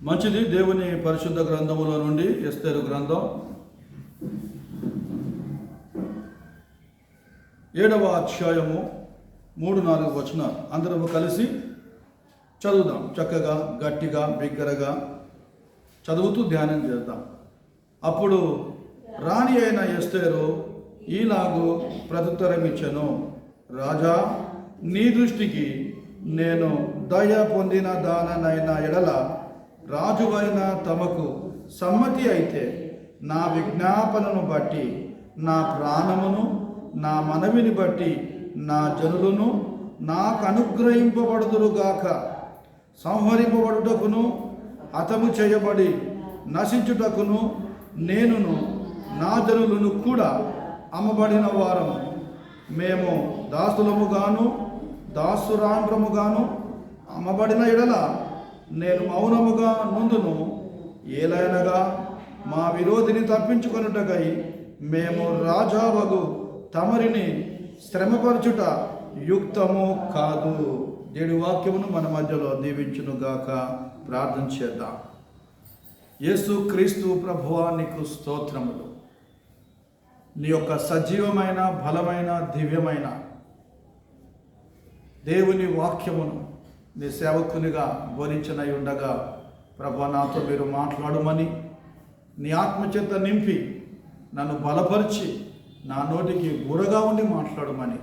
మంచిది. దేవుని పరిశుద్ధ గ్రంథములో నుండి ఎస్తేరు గ్రంథం 7వ అధ్యాయము 3-4 వచనాలు అందరము కలిసి చదువుదాం. చక్కగా, గట్టిగా, బిగ్గరగా చదువుతూ ధ్యానం చేద్దాం. అప్పుడు రాణి అయిన ఎస్తేరు ఈలాగు ప్రత్యుత్తరం ఇచ్చెను, రాజా, నీ దృష్టికి నేను దయ పొందిన దాననైన ఎడల రాజువైన తమకు సమ్మతి అయితే నా విజ్ఞాపనను బట్టి నా ప్రాణమును నా మనవిని బట్టి నా జనులను నాకు అనుగ్రహింపబడుదురుగాక. సంహరింపబడుటకును హతము చేయబడి నశించుటకును నేనును నా జనులను కూడా అమ్మబడిన వారము. మేము దాసులముగాను దాసురాండ్రముగాను అమ్మబడిన ఎడల నేను మౌనముగా నుండును. ఏలైనగా మా విరోధిని తప్పించుకొనుటకై మేము రాజావగు తమరిని శ్రమపరచుట యుక్తము కాదు. దేవుని వాక్యమును మన మధ్యలో దీవించునుగాక. ప్రార్థన చేద్దాం. యేసు క్రీస్తు ప్రభువా, నీకు స్తోత్రములు. నీ యొక్క సజీవమైన, బలమైన, దివ్యమైన దేవుని వాక్యమును నీ సేవకునిగా బోధించనై ఉండగా ప్రభు, నాతో మీరు మాట్లాడమని నీ ఆత్మచేత నింపి నన్ను బలపరిచి నా నోటికి బురగా ఉండి మాట్లాడమని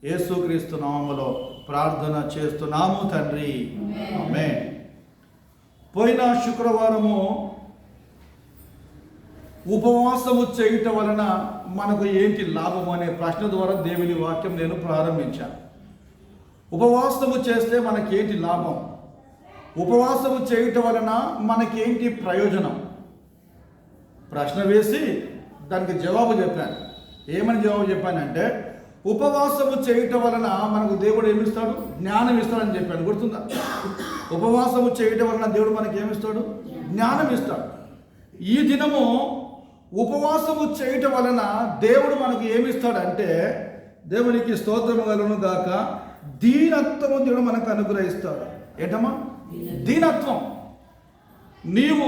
యేసుక్రీస్తు నామములో ప్రార్థన చేస్తున్నాము తండ్రి, ఆమేన్. పోయిన శుక్రవారము ఉపవాసము చేయటం వలన మనకు ఏంటి లాభం అనే ప్రశ్న ద్వారా దేవుని వాక్యం నేను ప్రారంభించాను. ఉపవాసము చేస్తే మనకేంటి లాభం, ఉపవాసము చేయటం వలన మనకేంటి ప్రయోజనం ప్రశ్న వేసి దానికి జవాబు చెప్పాను. ఏమని జవాబు చెప్పానంటే, ఉపవాసము చేయటం వలన మనకు దేవుడు ఏమిస్తాడు? జ్ఞానం ఇస్తాడని చెప్పాను. గుర్తుందా? ఉపవాసము చేయటం వలన దేవుడు మనకి ఏమిస్తాడు? జ్ఞానం ఇస్తాడు. ఈ దినము ఉపవాసము చేయటం వలన దేవుడు మనకు ఏమిస్తాడంటే, దేవునికి స్తోత్రము కలుగును గాక, దీనత్వము దేవుడు మనకు అనుగ్రహిస్తాడు. ఏంటమ్మా? దీనత్వం. నీవు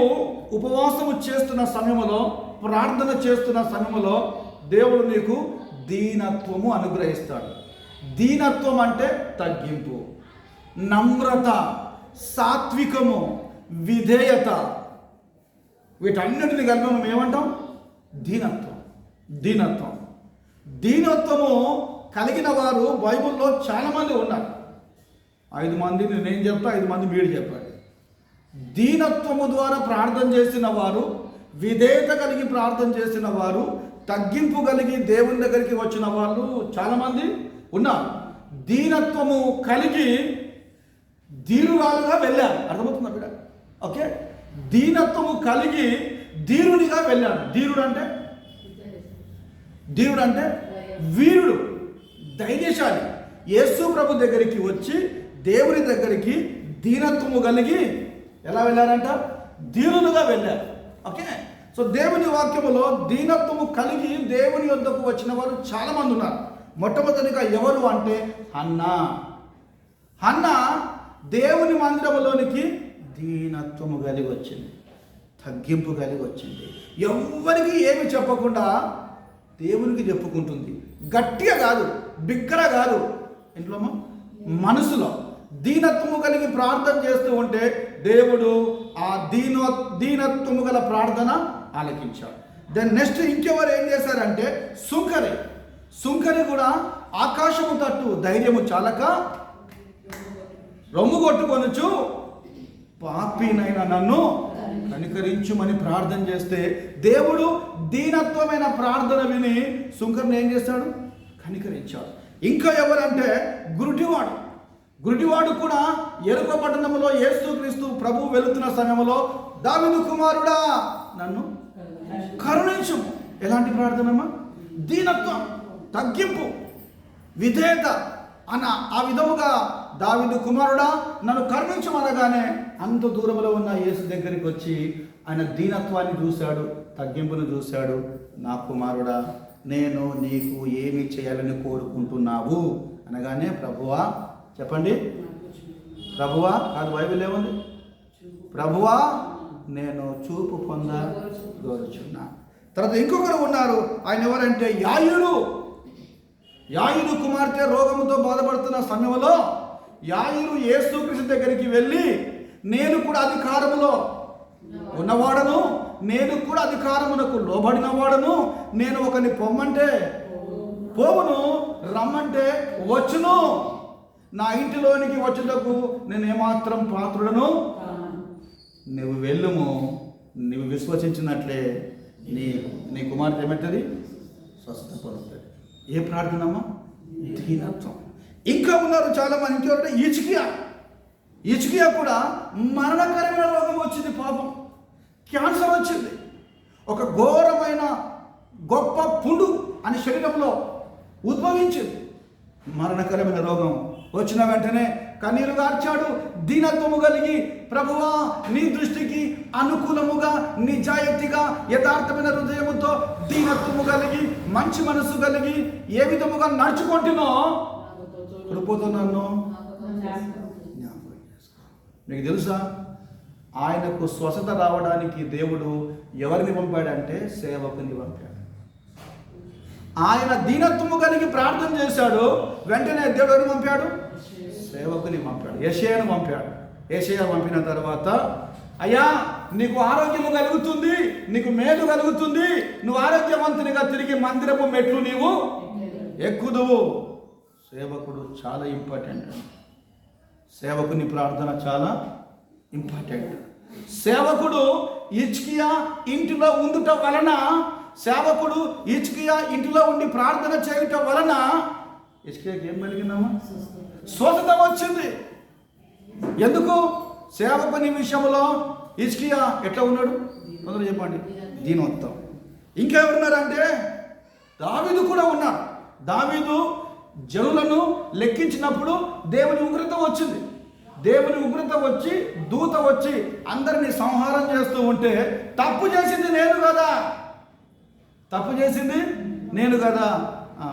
ఉపవాసము చేస్తున్న సమయంలో, ప్రార్థన చేస్తున్న సమయంలో దేవుడు నీకు దీనత్వము అనుగ్రహిస్తాడు. దీనత్వం అంటే తగ్గింపు, నమ్రత, సాత్వికము, విధేయత, వీటన్నిటిని కలిపి మనం ఏమంటాం? దీనత్వం. దీనత్వం దీనత్వము కలిగిన వారు బైబిల్లో చాలామంది ఉన్నారు. 5 మంది నేను చెప్తా, 5 మంది మీరు చెప్పండి. దీనత్వము ద్వారా ప్రార్థన చేసిన వారు, విధేయత కలిగి ప్రార్థన చేసిన వారు, తగ్గింపు కలిగి దేవుని దగ్గరికి వచ్చిన వాళ్ళు చాలామంది ఉన్నారు. దీనత్వము కలిగి ధీరురాలుగా వెళ్ళారు. అర్థమవుతుందా బిడ్డ? ఓకే. దీనత్వము కలిగి ధీరునిగా వెళ్ళాడు. ధీరుడు అంటే వీరుడు, ధైర్యశాలి. యేసు ప్రభు దగ్గరికి వచ్చి దేవుని దగ్గరికి దీనత్వము కలిగి ఎలా వెళ్ళారంట? ధీరులుగా వెళ్ళారు. ఓకే. సో దేవుని వాక్యములో దీనత్వము కలిగి దేవుని యొద్దకు వచ్చిన వారు చాలామంది ఉన్నారు. మొట్టమొదటిగా ఎవరు అంటే హన్నా దేవుని మందిరములోనికి దీనత్వము కలిగి వచ్చింది, తగ్గింపు కలిగి వచ్చింది. ఎవ్వరికి ఏమి చెప్పకుండా దేవునికి చెప్పుకుంటుంది. గట్టిగా కాదు, బిగ్గర కాదు, ఇంట్లో మనసులో దీనత్వము కలిగి ప్రార్థన చేస్తూ ఉంటే దేవుడు ఆ దీనత్వము గల ప్రార్థన ఆలకించాడు. దెన్ నెక్స్ట్ ఇంకెవరు ఏం చేశారంటే సుంకరి కూడా ఆకాశము తట్టు ధైర్యము చాలక రొమ్ము కొట్టుకొనుచు, పాపినైన నన్ను కనికరించుమని ప్రార్థన చేస్తే దేవుడు దీనత్వమైన ప్రార్థన విని సుంకర్ని ఏం చేశాడు? కనికరించాడు. ఇంకా ఎవరంటే గురుడివాడు కూడా ఎరుక పట్టణంలో యేసుక్రీస్తు ప్రభు వెళుతున్న సమయంలో, దావీదు కుమారుడా నన్ను కరుణించు. ఎలాంటి ప్రార్థనమ్మా? దీనత్వం, తగ్గింపు, విధేయత అన్న ఆ విధముగా దావీదు కుమారుడా నన్ను కరుణించమనగానే అంత దూరంలో ఉన్న యేసు దగ్గరికి వచ్చి ఆయన దీనత్వాన్ని చూశాడు, తగ్గింపును చూశాడు. నా కుమారుడా, నేను నీకు ఏమి చేయాలని కోరుకుంటున్నావు అనగానే, ప్రభువా చెప్పండి, ప్రభువా కాదు, బైబిల్ ఏముంది? ప్రభువా నేను చూపు పొందగోరుచున్నా. తర్వాత ఇంకొకరు ఉన్నారు, ఆయన ఎవరంటే యాయిరు కుమార్తె రోగముతో బాధపడుతున్న సమయంలో యాయిరు యేసుక్రీస్తు దగ్గరికి వెళ్ళి, నేను కూడా అధికారములో ఉన్నవాడను, నేను కూడా అధికారమునకు లోబడిన వాడను, నేను ఒకరిని పొమ్మంటే పోవును, రమ్మంటే వచ్చును, నా ఇంటిలోనికి వచ్చుటకు నేను ఏమాత్రం పాత్రుడను, నువ్వు వెళ్ళుము, నువ్వు విశ్వసించినట్లే నీ కుమార్తె ఏమంటది, స్వస్థత పొందుతుంది. ఏ ప్రార్థనమ్మా? దీనత్వం. ఇంకా ఉన్నారు చాలా మంది. ఇంకెవరంటే ఇచికియా కూడా మరణకరమైన రోగం వచ్చింది. పాపం, క్యాన్సర్ వచ్చింది. ఒక ఘోరమైన గొప్ప పుండు అని శరీరంలో ఉద్భవించింది. మరణకరమైన రోగం వచ్చిన వెంటనే కన్నీరు గార్చాడు. దీనత్వము కలిగి, ప్రభువా నీ దృష్టికి అనుకూలముగా, నిజాయితీగా, యథార్థమైన హృదయముతో దీనత్వము కలిగి, మంచి మనసు కలిగి ఏ విధముగా నడుచుకుంటున్నో కృపతో నన్ను మీకు తెలుసా, ఆయనకు స్వస్థత రావడానికి దేవుడు ఎవరిని పంపాడంటే సేవకుని పంపాడు. ఆయన దీనత్వము కలిగి ప్రార్థన చేశాడు. వెంటనే దేవుడు ఎవరిని పంపాడు? సేవకుని పంపాడు. యెషయాను పంపాడు. యెషయా పంపిన తర్వాత, అయ్యా నీకు ఆరోగ్యము కలుగుతుంది, నీకు మేలు కలుగుతుంది, నువ్వు ఆరోగ్యవంతునిగా తిరిగి మందిరపు మెట్లు నీవు ఎక్కుదువు. సేవకుడు చాలా ఇంపార్టెంట్. సేవకుని ప్రార్థన చాలా ఇంపార్టెంట్. సేవకుడు హిజ్కియా ఇంటిలో ఉండుట వలన, సేవకుడు హిజ్కియా ఇంటిలో ఉండి ప్రార్థన చేయటం వలన హిజ్కియాకి ఏం కలిగిందమ్మా? స్వస్థత వచ్చింది. ఎందుకు? సేవకుని విషయంలో హిజ్కియా ఎట్లా ఉన్నాడు? కొందరు చెప్పండి. దీనత్వం. ఇంకెవరున్నారంటే దావీదు కూడా ఉన్నాడు. దావీదు జనులను లెక్కించినప్పుడు దేవుని ఉగ్రత వచ్చింది. దేవుని ఉగ్రత వచ్చి, దూత వచ్చి అందరినీ సంహారం చేస్తూ ఉంటే, తప్పు చేసింది నేను కదా,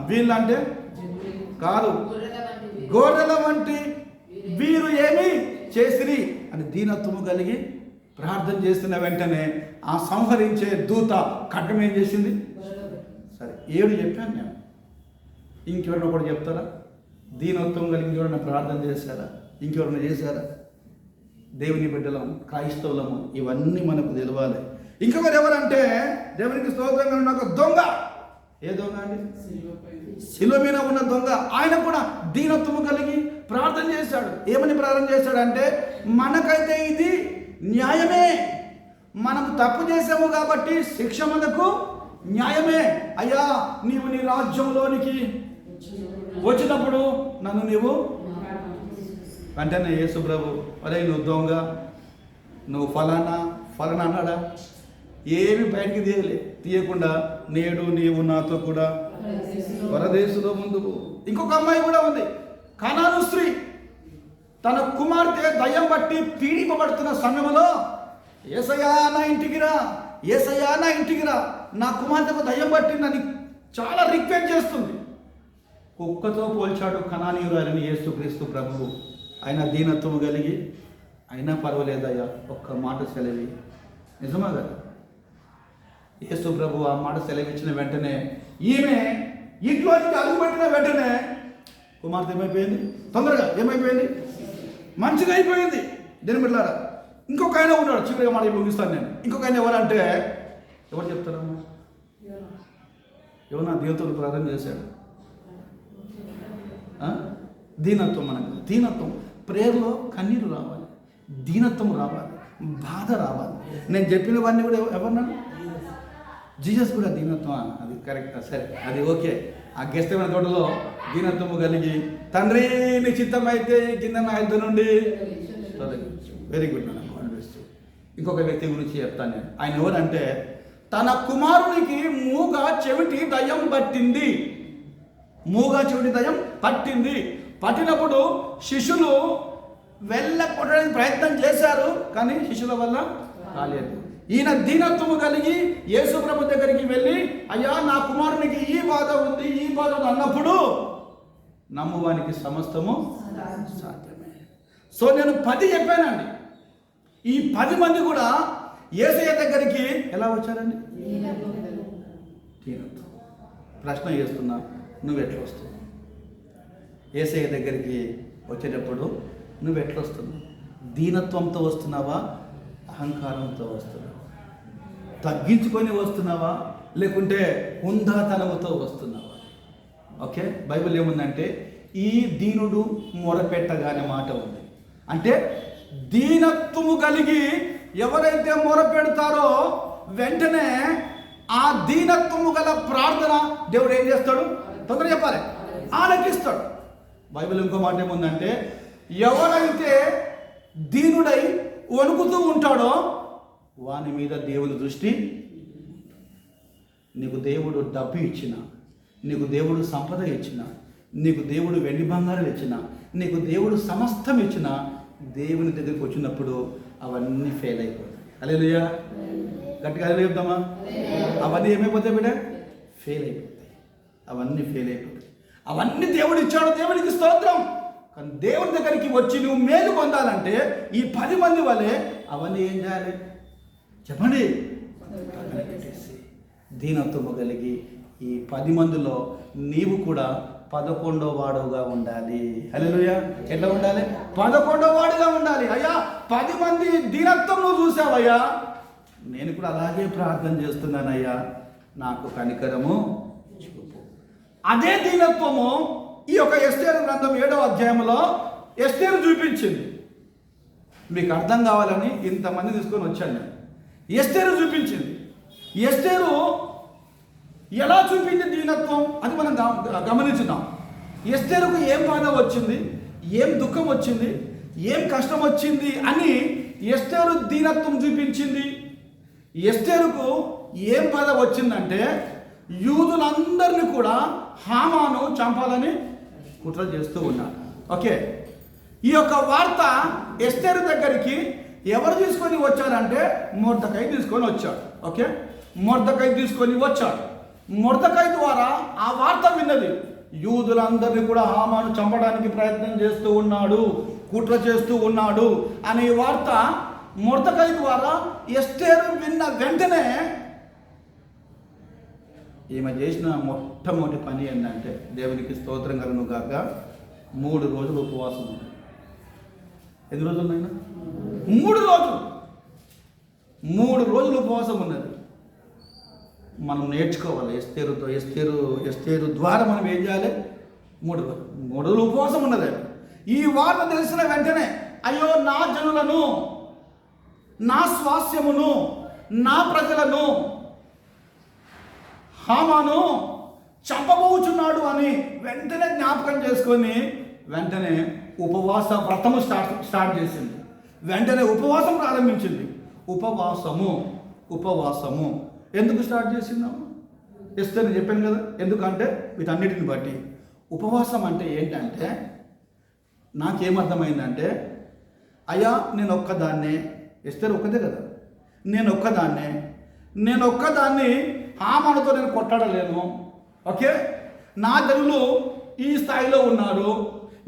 వీళ్ళంటే కాదు, గొర్రెల వంటి వీరు ఏమి చేసిరి అని దీనత్వము కలిగి ప్రార్థన చేస్తున్న వెంటనే ఆ సంహరించే దూత ఖడ్గం ఏం చేసింది? సరే, 7 చెప్పాను నేను. ఇంకెవరైనా కూడా చెప్తారా? దీనత్వం కలిగి ఇంకెవరైనా ప్రార్థన చేశారా? ఇంకెవరైనా చేశారా? దేవుని బిడ్డలము, క్రైస్తవులము, ఇవన్నీ మనకు తెలవాలి. ఇంకొకరు ఎవరంటే దేవునికి స్తోత్రంగా ఉన్న ఒక దొంగ. ఏ దొంగ అండి? శిలువ మీద ఉన్న దొంగ. ఆయన కూడా దీనత్వము కలిగి ప్రార్థన చేశాడు. ఏమని ప్రార్థన చేశాడంటే, మనకైతే ఇది న్యాయమే, మనకు తప్పు చేసాము కాబట్టి శిక్ష మనకు న్యాయమే. అయ్యా నీవు నీ రాజ్యంలోనికి వచ్చినప్పుడు నన్ను నీవు వెంటనే యేసు ప్రభు, అరే నువ్వు దొంగ, నువ్వు ఫలానా అన్నాడా? ఏమి బయటికి తీయకుండా నేడు నీవు నాతో కూడా పరదేశంలో ముందుకు. ఇంకొక అమ్మాయి కూడా ఉంది, కనాను స్త్రీ. తన కుమార్తె దయ్యం బట్టి పీడింపబడుతున్న సమయంలో, యేసయ్యా నా ఇంటికి రా, నా కుమార్తెకు దయ్యం పట్టిందని చాలా రిక్వెస్ట్ చేస్తుంది. కుక్కతో పోల్చాడు కనానీయురాలిని యేసుక్రీస్తు ప్రభువు. ఆయన దీనత్వము కలిగి, అయినా పర్వాలేదయ్యా ఒక్క మాట సెలవి. నిజమా కదా? యేసు ప్రభు ఆ మాట సెలవిచ్చిన వెంటనే, ఈమె ఇంట్లోకి అడుగుపెట్టిన వెంటనే కుమార్తె ఏమైపోయింది? తొందరగా ఏమైపోయింది? మంచిగా అయిపోయింది. దేని బిడ్డలారా, ఇంకొక ఆయన ఉన్నాడు. చివరిగా మాట ముగిస్తాను నేను. ఇంకొక ఆయన ఎవరంటే, ఎవరు చెప్తారమ్మా? ఎవరు నా దీనత్వం ప్రార్థన చేశాడు? దీనత్వం. మనకు దీనత్వం, ప్రేయర్లో కన్నీరు రావాలి, దీనత్వం రావాలి, బాధ రావాలి. నేను చెప్పినవన్నీ కూడా ఎవరన్నా? జీసస్ కూడా దీనత్వం. అది కరెక్ట్, సరే, అది ఓకే. ఆ గెస్తమైన తోటలో దీనత్వము కలిగి, తండ్రి నీ చిత్తమైతే కింద నా యుద్ధ నుండి వెరీ గుడ్ మేడం. ఇంకొక వ్యక్తి గురించి చెప్తాను నేను. ఆయన ఎవరంటే, తన కుమారునికి మూగ చెవిటి దయ్యం పట్టింది. పట్టినప్పుడు శిష్యులు వెళ్ళకొట్టడానికి ప్రయత్నం చేశారు, కానీ శిష్యుల వల్ల కాలేదు. ఈయన దీనత్వము కలిగి యేసు ప్రభు దగ్గరికి వెళ్ళి, అయ్యా నా కుమారునికి ఈ బాధ ఉంది అన్నప్పుడు, నమ్మువానికి సమస్తము సాధ్యమే. సో నేను 10 చెప్పానండి. ఈ 10 మంది కూడా యేసయ్య దగ్గరికి ఎలా వచ్చారండి? దీనత్వం. ప్రశ్న చేస్తున్నా, నువ్వు ఎట్లా వస్తున్నావు? యేసయ్య దగ్గరికి వచ్చేటప్పుడు నువ్వు ఎట్లా వస్తున్నావు? దీనత్వంతో వస్తున్నావా, అహంకారంతో వస్తున్నావా? తగ్గించుకొని వస్తున్నావా, లేకుంటే హుందాతనముతో వస్తున్నావా? ఓకే, బైబిల్ ఏముందంటే ఈ దీనుడు మొరపెట్టగానే మాట ఉంది. అంటే దీనత్వము కలిగి ఎవరైతే మొరపెడతారో వెంటనే ఆ దీనత్వము గల ప్రార్థన దేవుడు ఏం చేస్తాడు? తొందరగా చెప్పాలి, ఆలకిస్తాడు. బైబిల్ ఇంకో మాట ఏముందంటే ఎవరైతే దీనుడై వణుకుతూ ఉంటాడో వాని మీద దేవుని దృష్టి. నీకు దేవుడు డబ్బు ఇచ్చిన, నీకు దేవుడు సంపద ఇచ్చిన, నీకు దేవుడు వెండి బంగారం ఇచ్చిన, నీకు దేవుడు సమస్తం ఇచ్చిన, దేవుని దగ్గరికి వచ్చినప్పుడు అవన్నీ ఫెయిల్ అయిపోతాయి. హల్లెలూయా, గట్టిగా చెప్తామా? అవన్నీ ఏమైపోతాయి బిడ్డ? ఫెయిల్ అయిపోతాయి. అవన్నీ ఫెయిల్ అయిపోతాయి. అవన్నీ దేవుడు ఇచ్చాడు, దేవుడికి స్తోత్రం. కానీ దేవుని దగ్గరికి వచ్చి నువ్వు మేలు పొందాలంటే ఈ 10 మంది వలె అవన్నీ ఏం చేయాలి చెప్పండి? దీనత్వము కలిగి ఈ 10 మందిలో నీవు కూడా 11వ వాడుగా ఉండాలి. హల్లెలూయా. ఎట్లా ఉండాలి? 11వ వాడుగా ఉండాలి. అయ్యా 10 మంది దీనత్వం నువ్వు చూసావయ్యా, నేను కూడా అలాగే ప్రార్థన చేస్తున్నానయ్యా, నాకు కనికరము చూపు. అదే దీనత్వము ఈ యొక్క ఎస్తేరు గ్రంథం 7వ అధ్యాయంలో ఎస్తేరు చూపించింది. మీకు అర్థం కావాలని ఇంతమంది తీసుకొని వచ్చాను నేను. ఎస్తేరు చూపించింది. ఎస్తేరు ఎలా చూపింది దీనత్వం అది మనం గమనించుదాం. ఎస్తేరుకు ఏం బాధ వచ్చింది, ఏం దుఃఖం వచ్చింది, ఏం కష్టం వచ్చింది అని ఎస్తేరు దీనత్వం చూపించింది. ఎస్తేరుకు ఏం బాధ వచ్చిందంటే యూదులందరినీ కూడా హామాను చంపాలని కుట్ర చేస్తూ ఉన్నారు. ఓకే, ఈ యొక్క వార్త ఎస్తేరు దగ్గరికి ఎవరు తీసుకొని వచ్చారంటే మొర్దెకై తీసుకొని వచ్చాడు. ఓకే, మొర్దెకై తీసుకొని వచ్చాడు. మొర్దెకై ద్వారా ఆ వార్త విన్నది. యూదులందరినీ కూడా హామాను చంపడానికి ప్రయత్నం చేస్తూ ఉన్నాడు, కుట్ర చేస్తూ ఉన్నాడు అనే వార్త మొర్దెకై ద్వారా ఎస్తేరు విన్న వెంటనే ఈమె చేసిన మొట్టమొదటి పని ఏంటంటే దేవునికి స్తోత్రం కలుగును గాక 3 రోజులు ఉపవాసం ఉంది. ఎన్ని రోజులు అయినా? 3 రోజులు. 3 రోజులు ఉపవాసం ఉన్నది. మనం నేర్చుకోవాలి ఎస్తేరుతో. ఎస్తేరు ద్వారా మనం ఏం చేయాలి? 3 రోజులు ఉపవాసం ఉన్నది. ఈ వార్త తెలిసిన వెంటనే అయ్యో నా జనులను, నా స్వాస్యమును, నా ప్రజలను హామాను చంపబోచున్నాడు అని వెంటనే జ్ఞాపకం చేసుకొని వెంటనే ఉపవాస వ్రతము స్టార్ట్ చేసింది. వెంటనే ఉపవాసం ప్రారంభించింది. ఉపవాసము ఎందుకు స్టార్ట్ చేసిందాము? ఎస్తేరు చెప్పాను కదా. ఎందుకంటే వీటన్నిటిని బట్టి ఉపవాసం అంటే ఏంటంటే నాకేమర్థమైందంటే అయ్యా నేను ఒక్కదాన్నే, ఎస్తేరు ఒక్కదే కదా, నేను ఒక్కదాన్ని హామానుతో నేను కొట్టాడలేను. ఓకే, నా జనులు ఈ స్థాయిలో ఉన్నారు,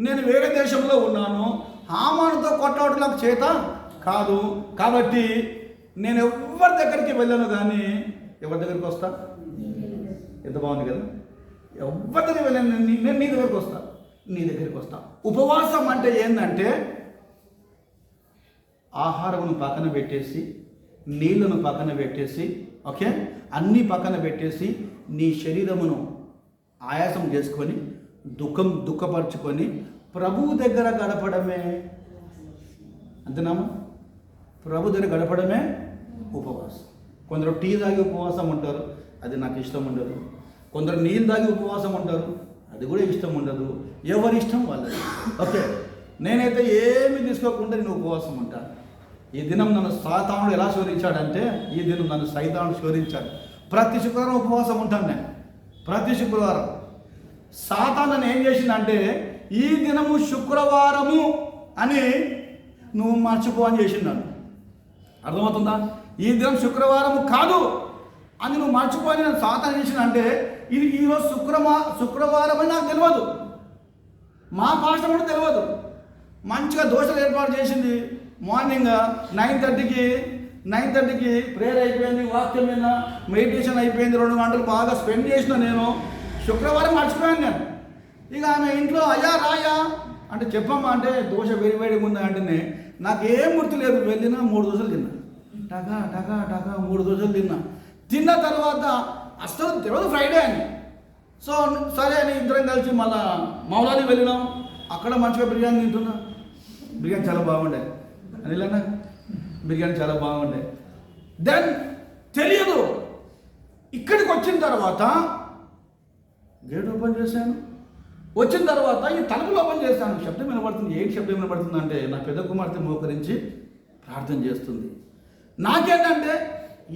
నేను వేరే దేశంలో ఉన్నాను, హామానుతో కొట్టాడు నాకు చేత కాదు. కాబట్టి నేను ఎవరి దగ్గరికి వెళ్ళను, కానీ ఎవరి దగ్గరికి వస్తా? ఎంత బాగుంది కదా. ఎవరి దగ్గరికి వెళ్ళాను, నేను నీ దగ్గరికి వస్తా. ఉపవాసం అంటే ఏంటంటే ఆహారమును పక్కన పెట్టేసి, నీళ్లను పక్కన పెట్టేసి, ఓకే, అన్నీ పక్కన పెట్టేసి నీ శరీరమును ఆయాసం చేసుకొని దుఃఖపరుచుకొని ప్రభువు దగ్గర గడపడమే. అంతేనామా? ప్రభు దగ్గర గడపడమే ఉపవాసం. కొందరు టీ తాగి ఉపవాసం ఉంటారు, అది నాకు ఇష్టం ఉండదు. కొందరు నీళ్ళు తాగి ఉపవాసం ఉంటారు, అది కూడా ఇష్టం ఉండదు. ఎవరి ఇష్టం వాళ్ళది. ఓకే, నేనైతే ఏమి తీసుకోకుండా నేను ఉపవాసం ఉంటాను. ఈ దినం నన్ను సాతానుడు ఎలా శోధించాడంటే ఈ దినం నన్ను సైతానుడు శోధించాడు. ప్రతి శుక్రవారం ఉపవాసం ఉంటాను నేను. ప్రతి శుక్రవారం సాతాను నన్ను ఏం చేసిందంటే ఈ దినము శుక్రవారము అని నువ్వు మర్చిపో అని చేసిందాను. అర్థమవుతుందా? ఈ దినం శుక్రవారము కాదు అని నువ్వు మర్చిపో అని నేను సాతాను చేసిందంటే ఇది ఈరోజు శుక్రవారం అని నాకు తెలియదు, మా పాస్టర్ కూడా తెలియదు. మంచిగా దోశలు ఏర్పాటు చేసింది. మార్నింగ్ 9:30కి 9:30కి ప్రేయర్ అయిపోయింది, వాక్యం మీద మెడిటేషన్ అయిపోయింది, 2 గంటలు బాగా స్పెండ్ చేసిన నేను. శుక్రవారం మర్చిపోయాను నేను. ఇక ఆమె ఇంట్లో అయ్యా రాయా అంటే చెప్పమ్మా అంటే దోశ వేడివేడిగా ఉందా అంటేనే నాకేం గుర్తు లేదు. వెళ్ళినా 3 దోశలు తిన్నా, టకా టకా టకా 3 దోశలు తిన్న తర్వాత అసలు తెలియదు ఫ్రైడే అని. సో సరే అని ఇద్దరం కలిసి మళ్ళా మౌలాలి వెళ్ళినాం. అక్కడ మంచిగా బిర్యానీ తింటున్నా. బిర్యానీ చాలా బాగుండే అనిలన్నా, బిర్యానీ చాలా బాగుండే. దెన్ తెలియదు, ఇక్కడికి వచ్చిన తర్వాత గేట్ ఓపెన్ చేశాను. వచ్చిన తర్వాత ఈ తలుపులు ఓపెన్ చేశాను. శబ్దం వినబడుతుంది. ఏంటి శబ్దం వినబడుతుంది అంటే నా పెద్ద కుమార్తె మోకరించి ప్రార్థన చేస్తుంది. నాకేంటంటే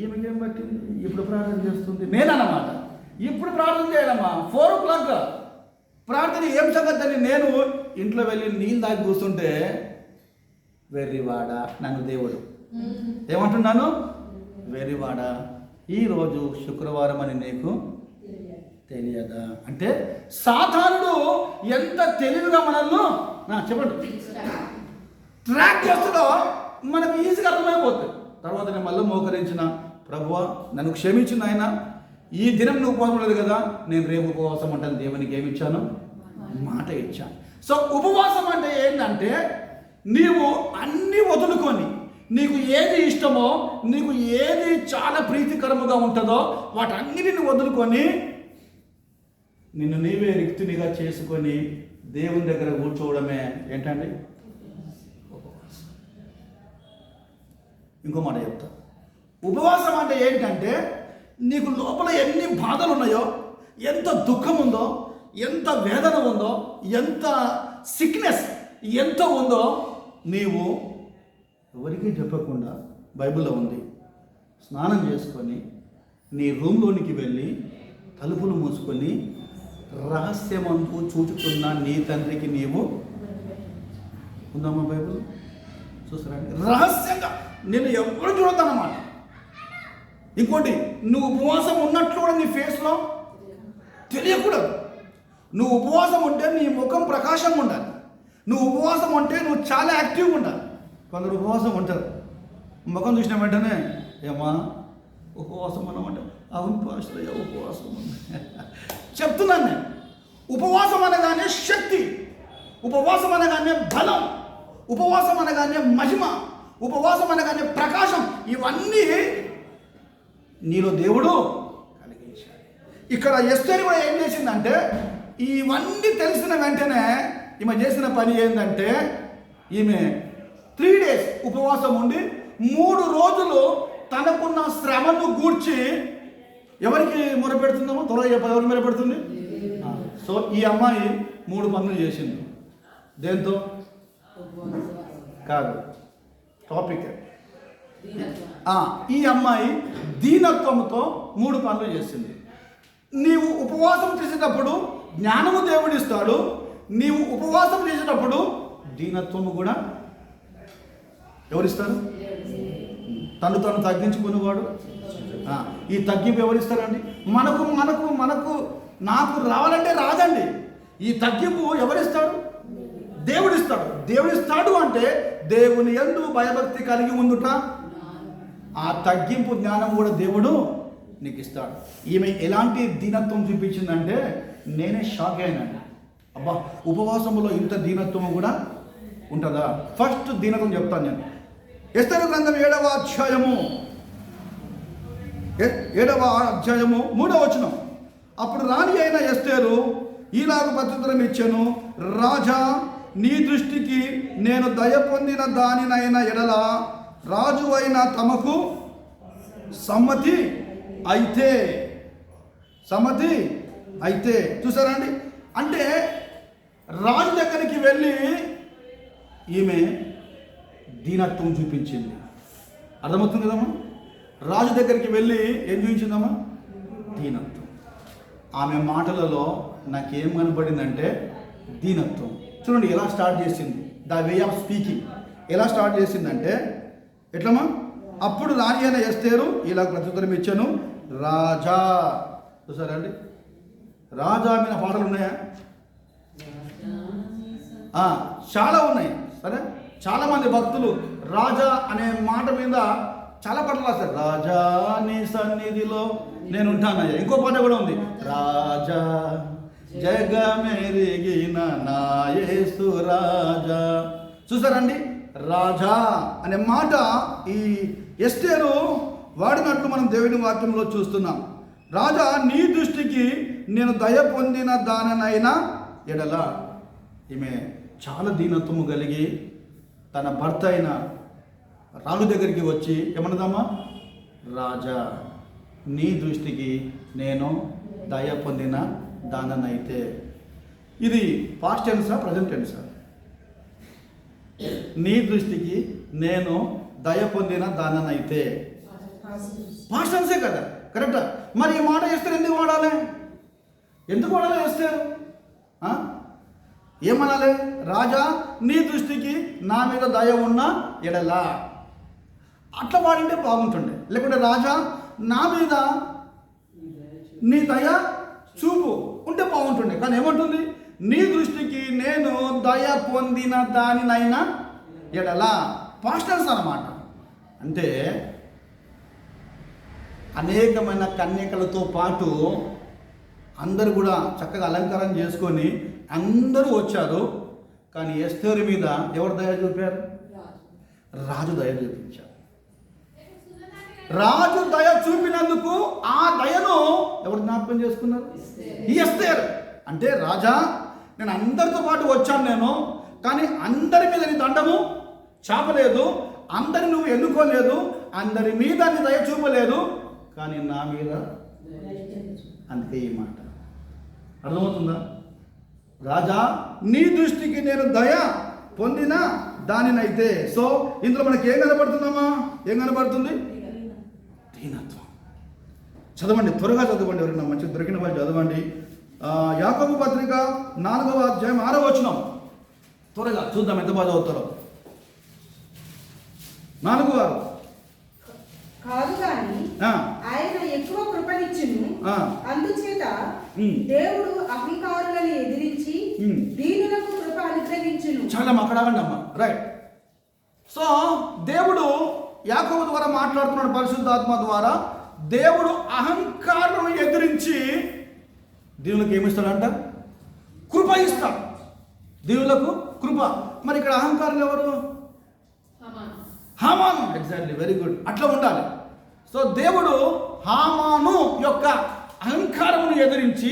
ఈమెకేం పట్టింది, ఇప్పుడు ప్రార్థన చేస్తుంది నేనన్నమాట. ఇప్పుడు ప్రార్థన చేయడమ్మా 4 o'clock ప్రార్థన ఏం సంగతి అని నేను ఇంట్లో వెళ్ళి నీళ్ళు తాగి కూర్చుంటే వెర్రివాడ నన్ను దేవుడు ఏమంటున్నాను, వెర్రివాడ ఈరోజు శుక్రవారం అని నీకు తెలియదా అంటే సాతానుడు ఎంత తెలివిగా మనల్ని చెప్పండి ట్రాక్ చేస్తుందో మనకు ఈజీగా అర్థమైపోతుంది. తర్వాత నేను మళ్ళీ మోకరించిన, ప్రభువా నన్ను క్షమించిన ఆయన, ఈ దినం నువ్వు ఉపవాసం లేదు కదా, నేను రేపు ఉపవాసం అంటాను. దేవునికి ఏమి ఇచ్చాను, మాట ఇచ్చాను. సో ఉపవాసం అంటే ఏంటంటే నీవు అన్నీ వదులుకొని నీకు ఏది ఇష్టమో, నీకు ఏది చాలా ప్రీతికరముగా ఉంటుందో వాటన్నిటిని వదులుకొని నిన్ను నీవే రిక్తునిగా చేసుకొని దేవుని దగ్గర కూర్చోవడమే ఏంటండి ఇంకో మాట చెప్తా. ఉపవాసం అంటే ఏంటంటే నీకు లోపల ఎన్ని బాధలు ఉన్నాయో, ఎంత దుఃఖం ఉందో, ఎంత వేదన ఉందో, ఎంత సిక్నెస్ ఎంత ఉందో నీవు ఎవరికీ చెప్పకుండా బైబిల్లో ఉంది. స్నానం చేసుకొని నీ రూమ్లోనికి వెళ్ళి తలుపులు మూసుకొని రహస్యమందు చూచుతున్న నీ తండ్రికి నీవు ఉందమ్మా బైబిల్ చూస్తారండి. రహస్యంగా నేను ఎవరు చూడతానమాట. ఇంకోటి, నువ్వు ఉపవాసం ఉన్నట్లు కూడా నీ ఫేస్లో తెలియకూడదు. నువ్వు ఉపవాసం ఉంటే నీ ముఖం ప్రకాశంగా ఉండాలి. నువ్వు ఉపవాసం ఉంటే నువ్వు చాలా యాక్టివ్గా ఉండాలి. కొందరు ఉపవాసం ఉంటారు, ముఖం చూసిన వెంటనే ఏమా ఉపవాసం అన్నమాట, అవును పాస్టర్ ఉపవాసం చెప్తున్నాను నేను. ఉపవాసం అనగానే శక్తి, ఉపవాసం అనగానే బలం, ఉపవాసం అనగానే మహిమ, ఉపవాసం అనగానే ప్రకాశం, ఇవన్నీ నీలో దేవుడు కలిగించాడు. ఇక్కడ ఎస్తేరు కూడా ఏం చేసిందంటే ఇవన్నీ తెలిసిన వెంటనే ఈమె చేసిన పని ఏంటంటే ఈమె 3 days ఉపవాసం ఉండి 3 రోజులు తనకున్న శ్రమను గూర్చి ఎవరికి మొరపెడుతుందామో త్వరగా చెప్పాలి, ఎవరికి మొరపెడుతుంది. సో ఈ అమ్మాయి 3 పనులు చేసింది. దేంతో కాదు టాపిక్. ఈ అమ్మాయి దీనత్వంతో 3 పనులు చేసింది. నీవు ఉపవాసం చేసేటప్పుడు జ్ఞానము దేవుడిస్తాడు. నీవు ఉపవాసం చేసేటప్పుడు దీనత్వము కూడా ఎవరిస్తారు? తను తగ్గించుకునేవాడు. ఈ తగ్గింపు ఎవరిస్తారండి? మనకు మనకు మనకు నాకు రావాలంటే రాదండి. ఈ తగ్గింపు ఎవరిస్తాడు? దేవుడిస్తాడు. దేవుడిస్తాడు అంటే దేవుని యందు భయభక్తి కలిగి ఉండుట, ఆ తగ్గింపు జ్ఞానం కూడా దేవుడు నీకు ఇస్తాడు. ఈమె ఎలాంటి దీనత్వం చూపించిందంటే నేనే షాక్ అయినాను. అబ్బా, ఉపవాసములో ఇంత దీనత్వం కూడా ఉంటుందా? ఫస్ట్ దీనత్వం చెప్తాను నేను. ఎస్తేరు గ్రంథం 7వ అధ్యాయము 3వ వచనం. అప్పుడు రాణి అయిన ఎస్తేరు ఈలాగ ప్రత్యుత్తరం ఇచ్చెను, రాజా, నీ దృష్టికి నేను దయ పొందిన దానినైన ఎడల రాజు అయిన తమకు సమ్మతి అయితే చూసారండి. అంటే రాజు దగ్గరికి వెళ్ళి ఈమె దీనత్వం చూపించింది. అర్థమవుతుంది కదమ్మా? రాజు దగ్గరికి వెళ్ళి ఏం చూపించిందమ్మా? దీనత్వం. ఆమె మాటలలో నాకేం కనబడిందంటే దీనత్వం. చూడండి ఎలా స్టార్ట్ చేసింది, ద వే ఆఫ్ స్పీకింగ్ ఎలా స్టార్ట్ చేసిందంటే ఎట్లమ్మా? అప్పుడు రాణి అయిన ఎస్తేరు ఇలా ప్రత్యుత్తరం ఇచ్చాను, రాజా. చూసారా అండి, రాజా మీద పాటలు ఉన్నాయా? చాలా ఉన్నాయి. సరే, చాలామంది భక్తులు రాజా అనే మాట మీద చాలా పాటలు రాస్తారు. రాజా నీ సన్నిధిలో నేను ఉంటానయ్యా. ఇంకో పాట కూడా ఉంది, రాజా జగమెరిగిన నా యేసు రాజా. చూసారండి, రాజా అనే మాట ఈ ఎస్తేరు వాడినట్లు మనం దేవుని వాక్యంలో చూస్తున్నాం. రాజా నీ దృష్టికి నేను దయ పొందిన దాననైనా ఎడల. ఈమె చాలా దీనత్వము కలిగి తన భర్త అయిన రాజు దగ్గరికి వచ్చి ఏమన్నదమ్మా, రాజా నీ దృష్టికి నేను దయ పొందిన దాననైతే. ఇది పాస్ట్ టెన్సా ప్రజెంట్ టెన్సా? నీ దృష్టికి నేను దయ పొందిన దాననైతే పాస్ట్ టెన్సే కదా, కరెక్టా? మరి ఈ మాట ఎస్తేరు ఎందుకు వాడాలి? ఎందుకు వాడాలి ఎస్తేరు? ఏమనాలి? రాజా నీ దృష్టికి నా మీద దయ ఉన్న ఎడలా. అట్లా వాడింటే బాగుంటుండే. లేకుంటే రాజా నా మీద నీ దయ చూపు ఉంటే బాగుంటుండే. కానీ ఏమంటుంది? నీ దృష్టికి నేను దయ పొందిన దానినైనా ఎడలా. పాస్టర్స్ అన్నమాట. అంటే అనేకమైన కన్యకలతో పాటు అందరూ కూడా చక్కగా అలంకారం చేసుకొని అందరూ వచ్చారు. కానీ ఎస్తేరు మీద ఎవరు దయ చూపారు? రాజు దయ చూపించారు. రాజు దయ చూపినందుకు ఆ దయను ఎవరు జ్ఞాపకం చేసుకున్నారు? ఎస్తేరు. అంటే రాజా నేను అందరితో పాటు వచ్చాను, కానీ అందరి మీద నీ దండము చాపలేదు, అందరి నువ్వు ఎన్నుకోలేదు, అందరి మీద నీ దయ చూపలేదు, కానీ నా మీద. అందుకే ఈ మాట అర్థమవుతుందా? రాజా నీ దృష్టికి నేను దయ పొందిన దానినైతే. సో ఇందులో మనకి ఏం కనబడుతుందమ్మా? ఏం కనబడుతుంది? దీనత్వం. చదవండి, త్వరగా చదవండి. ఎవరైనా మంచి దొరికిన వాళ్ళు చదవండి. యాకోబు పత్రిక 4వ అధ్యాయం 6వ వచనం. త్వరగా చూద్దాం ఎంత బాగా చదువుతారో. 4:6. కాదు కానీ ఆయన ఎక్కువ కృపనిచ్చును, అందుచేత దేవుడు అహంకారులను ఎదిరించి దీనులకు కృప అనుగ్రహించును. చాలా అక్కడాగండి అమ్మా, రైట్. సో దేవుడు యాకోబు ద్వారా మాట్లాడుతున్నాడు పరిశుద్ధాత్మ ద్వారా. దేవుడు అహంకారులను ఎదిరించి దీనులకు ఏమిస్తాడంట? కృప ఇస్తాడు. దీనులకు కృప. మరి ఇక్కడ అహంకారులు ఎవరు? హామాను. Exactly, very good. అట్లా ఉండాలి. సో దేవుడు హామాను యొక్క అహంకారమును ఎదిరించి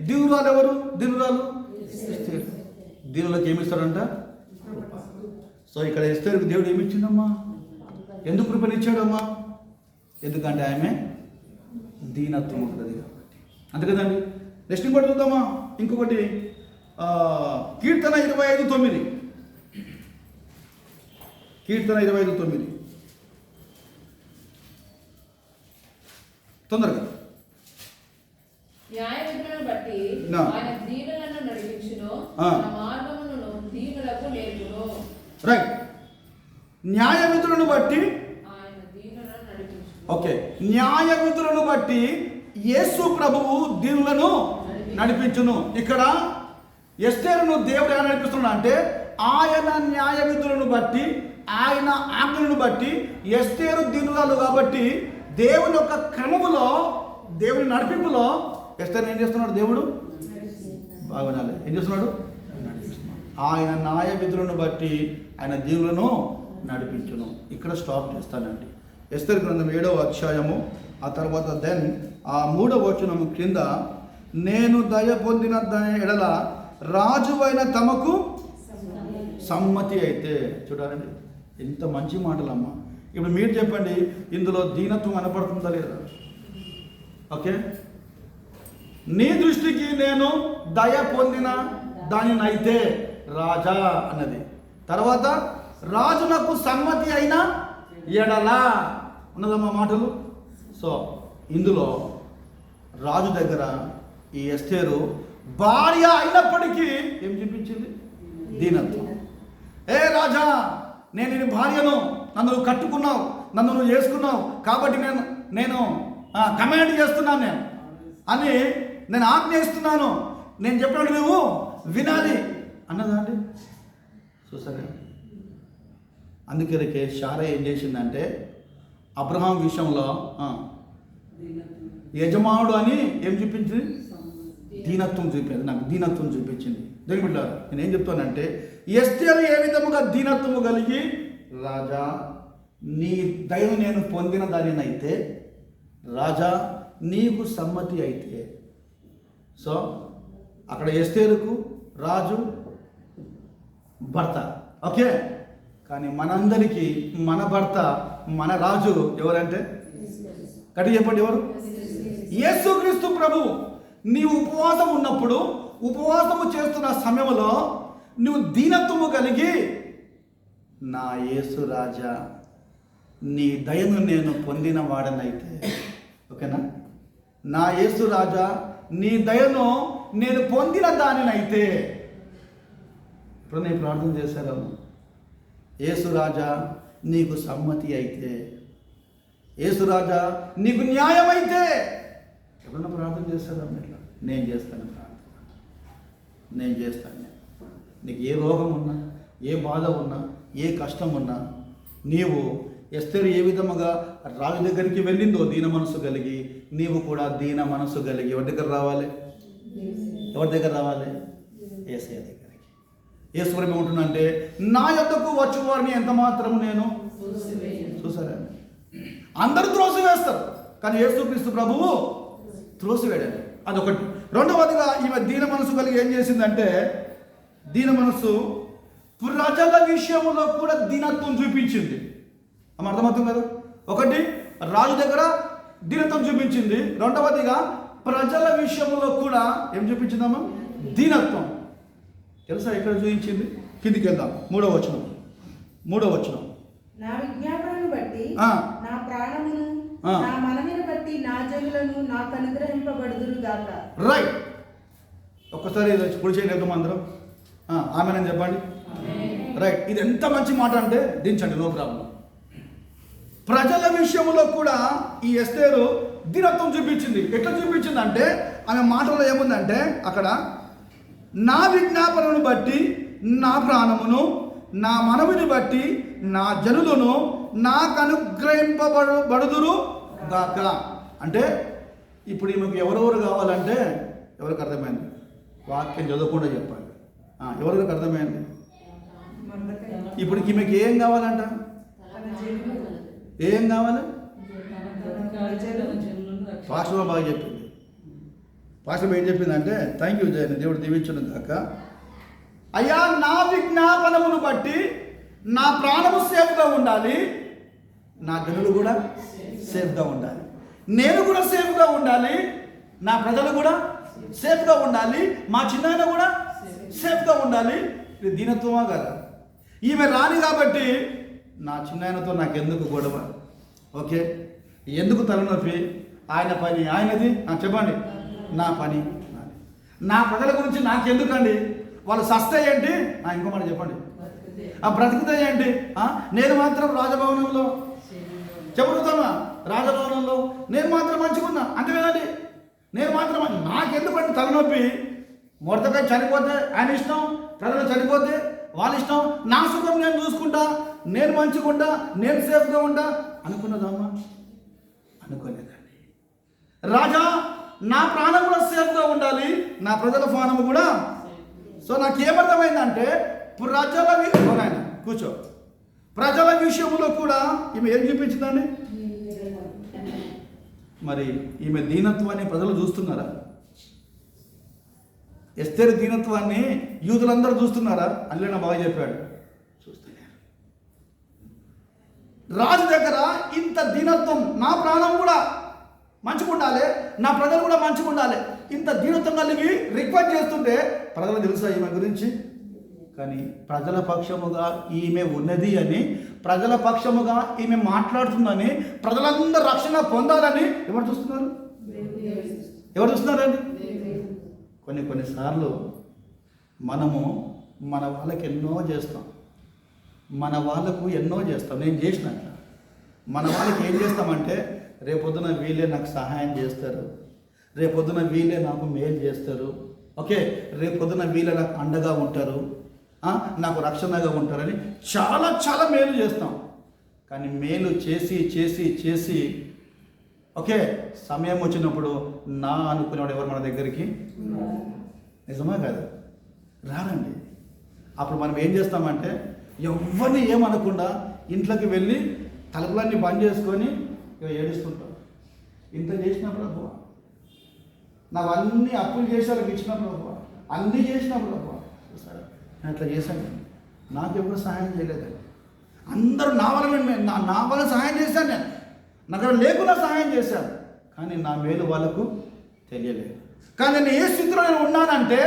దీనురాలు ఎవరు? దీనురాలు దీనులకు ఏమిస్తాడంట? సో ఇక్కడ ఎస్తేరుకు దేవుడు ఏమిచ్చిందమ్మా? ఎందుకు కృపనిచ్చాడమ్మా? ఎందుకంటే ఆమె దీనత్వం ఉంటుంది కాబట్టి. అంతే కదండి. నెక్స్ట్ ఇంకోటి చూద్దామా? ఇంకొకటి కీర్తన 25:9. కీర్తన 25:9 తొందరగా. న్యాయవిధులను బట్టి ఆయన దీనులను నడిపించును, మార్గమును దీనులకు నేర్పును. రైట్. న్యాయ విధులను బట్టి ఆయన దీనులను నడిపించును. ఓకే, న్యాయ విధులను బట్టి యేసు ప్రభువు దీనులను నడిపించును. ఇక్కడ ఎస్తేరును దేవుడు ఎలా నడిపిస్తున్నాడు అంటే ఆయన న్యాయ విధులను బట్టి, ఆయన ఆజ్ఞలను బట్టి ఎస్తేరు దీనురాలు కాబట్టి దేవుని యొక్క క్రమములో, దేవుని నడిపింపులో ఎస్తేరు ఏం చేస్తున్నాడు? దేవుడు బాగుండాలి. ఏం చేస్తున్నాడు? నడిపిస్తున్నాడు. ఆయన న్యాయ విధులను బట్టి ఆయన దీనులను నడిపించును. ఇక్కడ స్టాప్ చేస్తానండి. ఎస్తేరు గ్రంథం 7వ అధ్యాయము, ఆ తర్వాత దెన్ ఆ 3వ వచనము కింద, నేను దయ పొందిన ఎడల రాజువైన తమకు సమ్మతి అయితే. చూడాలండి ఎంత మంచి మాటలమ్మా. ఇప్పుడు మీరు చెప్పండి, ఇందులో దీనత్వం కనపడుతుందా లేదా? ఓకే, నీ దృష్టికి నేను దయ పొందిన దానినైతే రాజా అన్నది. తర్వాత రాజునకు సమ్మతి అయిన ఎడలా ఉన్నదమ్మా మాటలు. సో ఇందులో రాజు దగ్గర ఈ ఎస్తేరు భార్య అయినప్పటికీ ఏం చూపించింది? దీనత్వం. ఏ రాజా, నేను నీ భార్యను, నన్ను నువ్వు కట్టుకున్నావు, నన్ను నువ్వు చేసుకున్నావు కాబట్టి నేను కమాండ్ చేస్తున్నాను అని నేను ఆజ్ఞయిస్తున్నాను, నేను చెప్పినట్టు నువ్వు వినాలి అన్నదా అండి? చూసారా? అందుకే శారా ఏం చేసిందంటే అబ్రహాం విషయంలో యజమానుడు అని ఏం చూపించింది? దీనత్వం చూపింది. నాకు దీనత్వం చూపించింది. దేవుని బిడ్డలారా, నేను ఏం చెప్తానంటే ఎస్తేరు ఏ విధముగా దీనత్వము కలిగి, రాజా నీ దయను నేను పొందిన దానినైతే, రాజా నీకు సమ్మతి అయితే. సో అక్కడ ఎస్తేరుకు రాజు భర్త, ఓకే. కానీ మనందరికీ మన భర్త, మన రాజు ఎవరంటే? గట్టిగా చెప్పండి, ఎవరు? యేసుక్రీస్తు ప్రభువు. నీవు ఉపవాసం ఉన్నప్పుడు, ఉపవాసము చేస్తున్న సమయంలో నువ్వు దీనత్వము కలిగి, నా యేసు రాజా నీ దయను నేను పొందిన వాడనైతే, ఓకేనా, నా యేసు రాజా నీ దయను నేను పొందిన దానినైతే. ఇప్పుడు నేను ప్రార్థన చేశాను, యేసు రాజా నీకు సమ్మతి అయితే, యేసు రాజా నీకు న్యాయమైతే. ఎప్పుడన్నా ప్రార్థన చేస్తారా? ఇట్లా నేను చేస్తాను ప్రార్థన, నేను చేస్తాను. నీకు ఏ రోగం ఉన్నా, ఏ బాధ ఉన్నా, ఏ కష్టం ఉన్నా, నీవు ఎస్తేరు ఏ విధముగా రాజు దగ్గరికి వెళ్ళిందో దీన మనసు కలిగి, నీవు కూడా దీన మనసు కలిగి ఎవరి దగ్గర రావాలి? ఎవరి దగ్గర రావాలి? యేసయ్య దగ్గరికి. యేసుప్రభు ఏమంటున్నాడంటే, నా యొద్దకు వచ్చు వారిని ఎంత మాత్రము నేను చూసారా? అందరూ త్రోసివేస్తారు, కానీ యేసుక్రీస్తు ప్రభువు త్రోసివేయడండి. అదొకటి. రెండవదిగా ఈమె దీన మనసు కలిగి ఏం చేసిందంటే, దీన మనసు ప్రజల విషయంలో కూడా దీనత్వం చూపించింది. ఆమె అర్థమవుతుంది కదా? ఒకటి, రాజు దగ్గర దీనత్వం చూపించింది. రెండవదిగా ప్రజల విషయంలో కూడా ఏం చూపించిందమ్మా? దీనత్వం. తెలుసా ఎక్కడ చూపించింది? కిందికి వెళ్దాం. మూడవ వచనం. నా విజ్ఞాపనను బట్టి నా ప్రాణమును, నా మనవిని బట్టి నా జనులను నాకు అనుగ్రహింపబడుదురు గాక. రైట్. ఒక్కసారి పొడి చేయలేదు అందరం ఆమెనని చెప్పండి. రైట్. ఇది ఎంత మంచి మాట అంటే దించండి, నో ప్రాబ్లం. ప్రజల విషయంలో కూడా ఈ ఎస్తేరు దీనత్వం చూపించింది. ఎట్లా చూపించింది అంటే, ఆమె మాటలో ఏముందంటే, అక్కడ నా విజ్ఞాపనను బట్టి నా ప్రాణమును, నా మనవిని బట్టి నా జనులను నాకు అనుగ్రహింపబడుదురు గాక. అంటే ఇప్పుడు ఈమెకు ఎవరెవరు కావాలంటే, ఎవరికి అర్థమైంది? వాక్యం చదవకుండా చెప్పాలి. ఎవరికి అర్థమైంది? ఇప్పుడు ఈమెకి ఏం కావాలంట? ఏం కావాలి? పాస్టర్ బాగా చెప్పింది. పాస్టర్ ఏం చెప్పిందంటే, థ్యాంక్ యూ జయన్, దేవుడు దీవించును కాక. అయ్యా, నా విజ్ఞాపనమును బట్టి నా ప్రాణము సేఫ్గా ఉండాలి, నా జనులు కూడా సేఫ్గా ఉండాలి, నేను కూడా సేఫ్గా ఉండాలి, నా ప్రజలు కూడా సేఫ్గా ఉండాలి, మా చిన్నాయన కూడా సేఫ్గా ఉండాలి. ఇది దీనత్వమా కదా? ఈమె రాని కాబట్టి నా చిన్నాయనతో నాకెందుకు గొడవ? ఓకే, ఎందుకు తలనొప్పి? ఆయన పని ఆయనది, చెప్పండి. నా పని నా ప్రజల గురించి నాకెందుకండి? వాళ్ళు సస్తే ఏంటి? ఇంకో మాట చెప్పండి. బ్రతికితే ఏంటి? నేను మాత్రం రాజభవనంలో చెబుతామా? రాజభవనంలో నేను మాత్రం మంచిగున్నా అంతే కదండి. నేను మాత్రం నాకెందుకంటే తలనొప్పి? మొదటగా చనిపోతే ఆయన ఇష్టం, ప్రజలు చనిపోతే వాళ్ళ ఇష్టం, నా సుఖం నేను చూసుకుంటా, నేను మంచిగా ఉంటా, నేను సేఫ్గా ఉంటా అనుకున్నదమ్మా? అనుకోలేదండి. రాజా, నా ప్రాణం కూడా సేఫ్గా ఉండాలి, నా ప్రజల ప్రాణం కూడా. సో నాకేమర్థమైందంటే, ప్రజల విషయంలో కూడా ఈమె ఏం చూపించిందండి? మరి ఈమె దీనత్వాన్ని ప్రజలు చూస్తున్నారా? ఎస్తేరు దీనత్వాన్ని యూదులందరూ చూస్తున్నారా? అల్లెన బాగా చెప్పాడు, చూస్తున్నారు. రాజు దగ్గర ఇంత దీనత్వం, నా ప్రాణం కూడా మంచిగా ఉండాలి, నా ప్రజలు కూడా మంచిగా ఉండాలి, ఇంత దీనత్వం కలిగి రిక్వెస్ట్ చేస్తుంటే ప్రజలు తెలుసా ఈమె గురించి? కానీ ప్రజల పక్షముగా ఈమె ఉన్నది అని, ప్రజల పక్షముగా ఈమె మాట్లాడుతుందని, ప్రజలందరూ రక్షణ పొందాలని ఎవరు చూస్తున్నారు? ఎవరు చూస్తున్నారండి? కొన్నిసార్లు మనము మన వాళ్ళకి ఎన్నో చేస్తాం, నేను చేసినట్ల మన వాళ్ళకి ఏం చేస్తామంటే, రేపొద్దున వీళ్ళే నాకు సహాయం చేస్తారు, రేపొద్దున వీళ్ళే నాకు మేలు చేస్తారు, ఓకే, రేపొద్దున వీళ్ళే నాకు అండగా ఉంటారు, నాకు రక్షణగా ఉంటారని చాలా చాలా మేలు చేస్తాం. కానీ మేలు చేసి చేసి చేసి ఓకే సమయం వచ్చినప్పుడు నా అనుకునేవాడు ఎవరు మన దగ్గరికి నిజమా కాదు రారండి. అప్పుడు మనం ఏం చేస్తామంటే ఎవరిని ఏమనకుండా ఇంట్లోకి వెళ్ళి తలుపులన్నీ బంద్ చేసుకొని ఇక ఏడుస్తుంటాం. ఇంత చేసిన ప్రభువా, నాకు అన్ని అప్పులు చేసి వాళ్ళకి ఇచ్చిన ప్రభువా, అన్నీ చేసిన ప్రభువా, సరే నేను అట్లా చేశాను, నాకు ఎవరు సహాయం చేయలేదండి. అందరూ నా వల్ల సహాయం చేశాను, నేను నాకు లేకుండా సహాయం చేశాను, కానీ నా మేలు వాళ్ళకు తెలియలేదు. కానీ నేను ఏ స్థితిలో నేను ఉన్నానంటే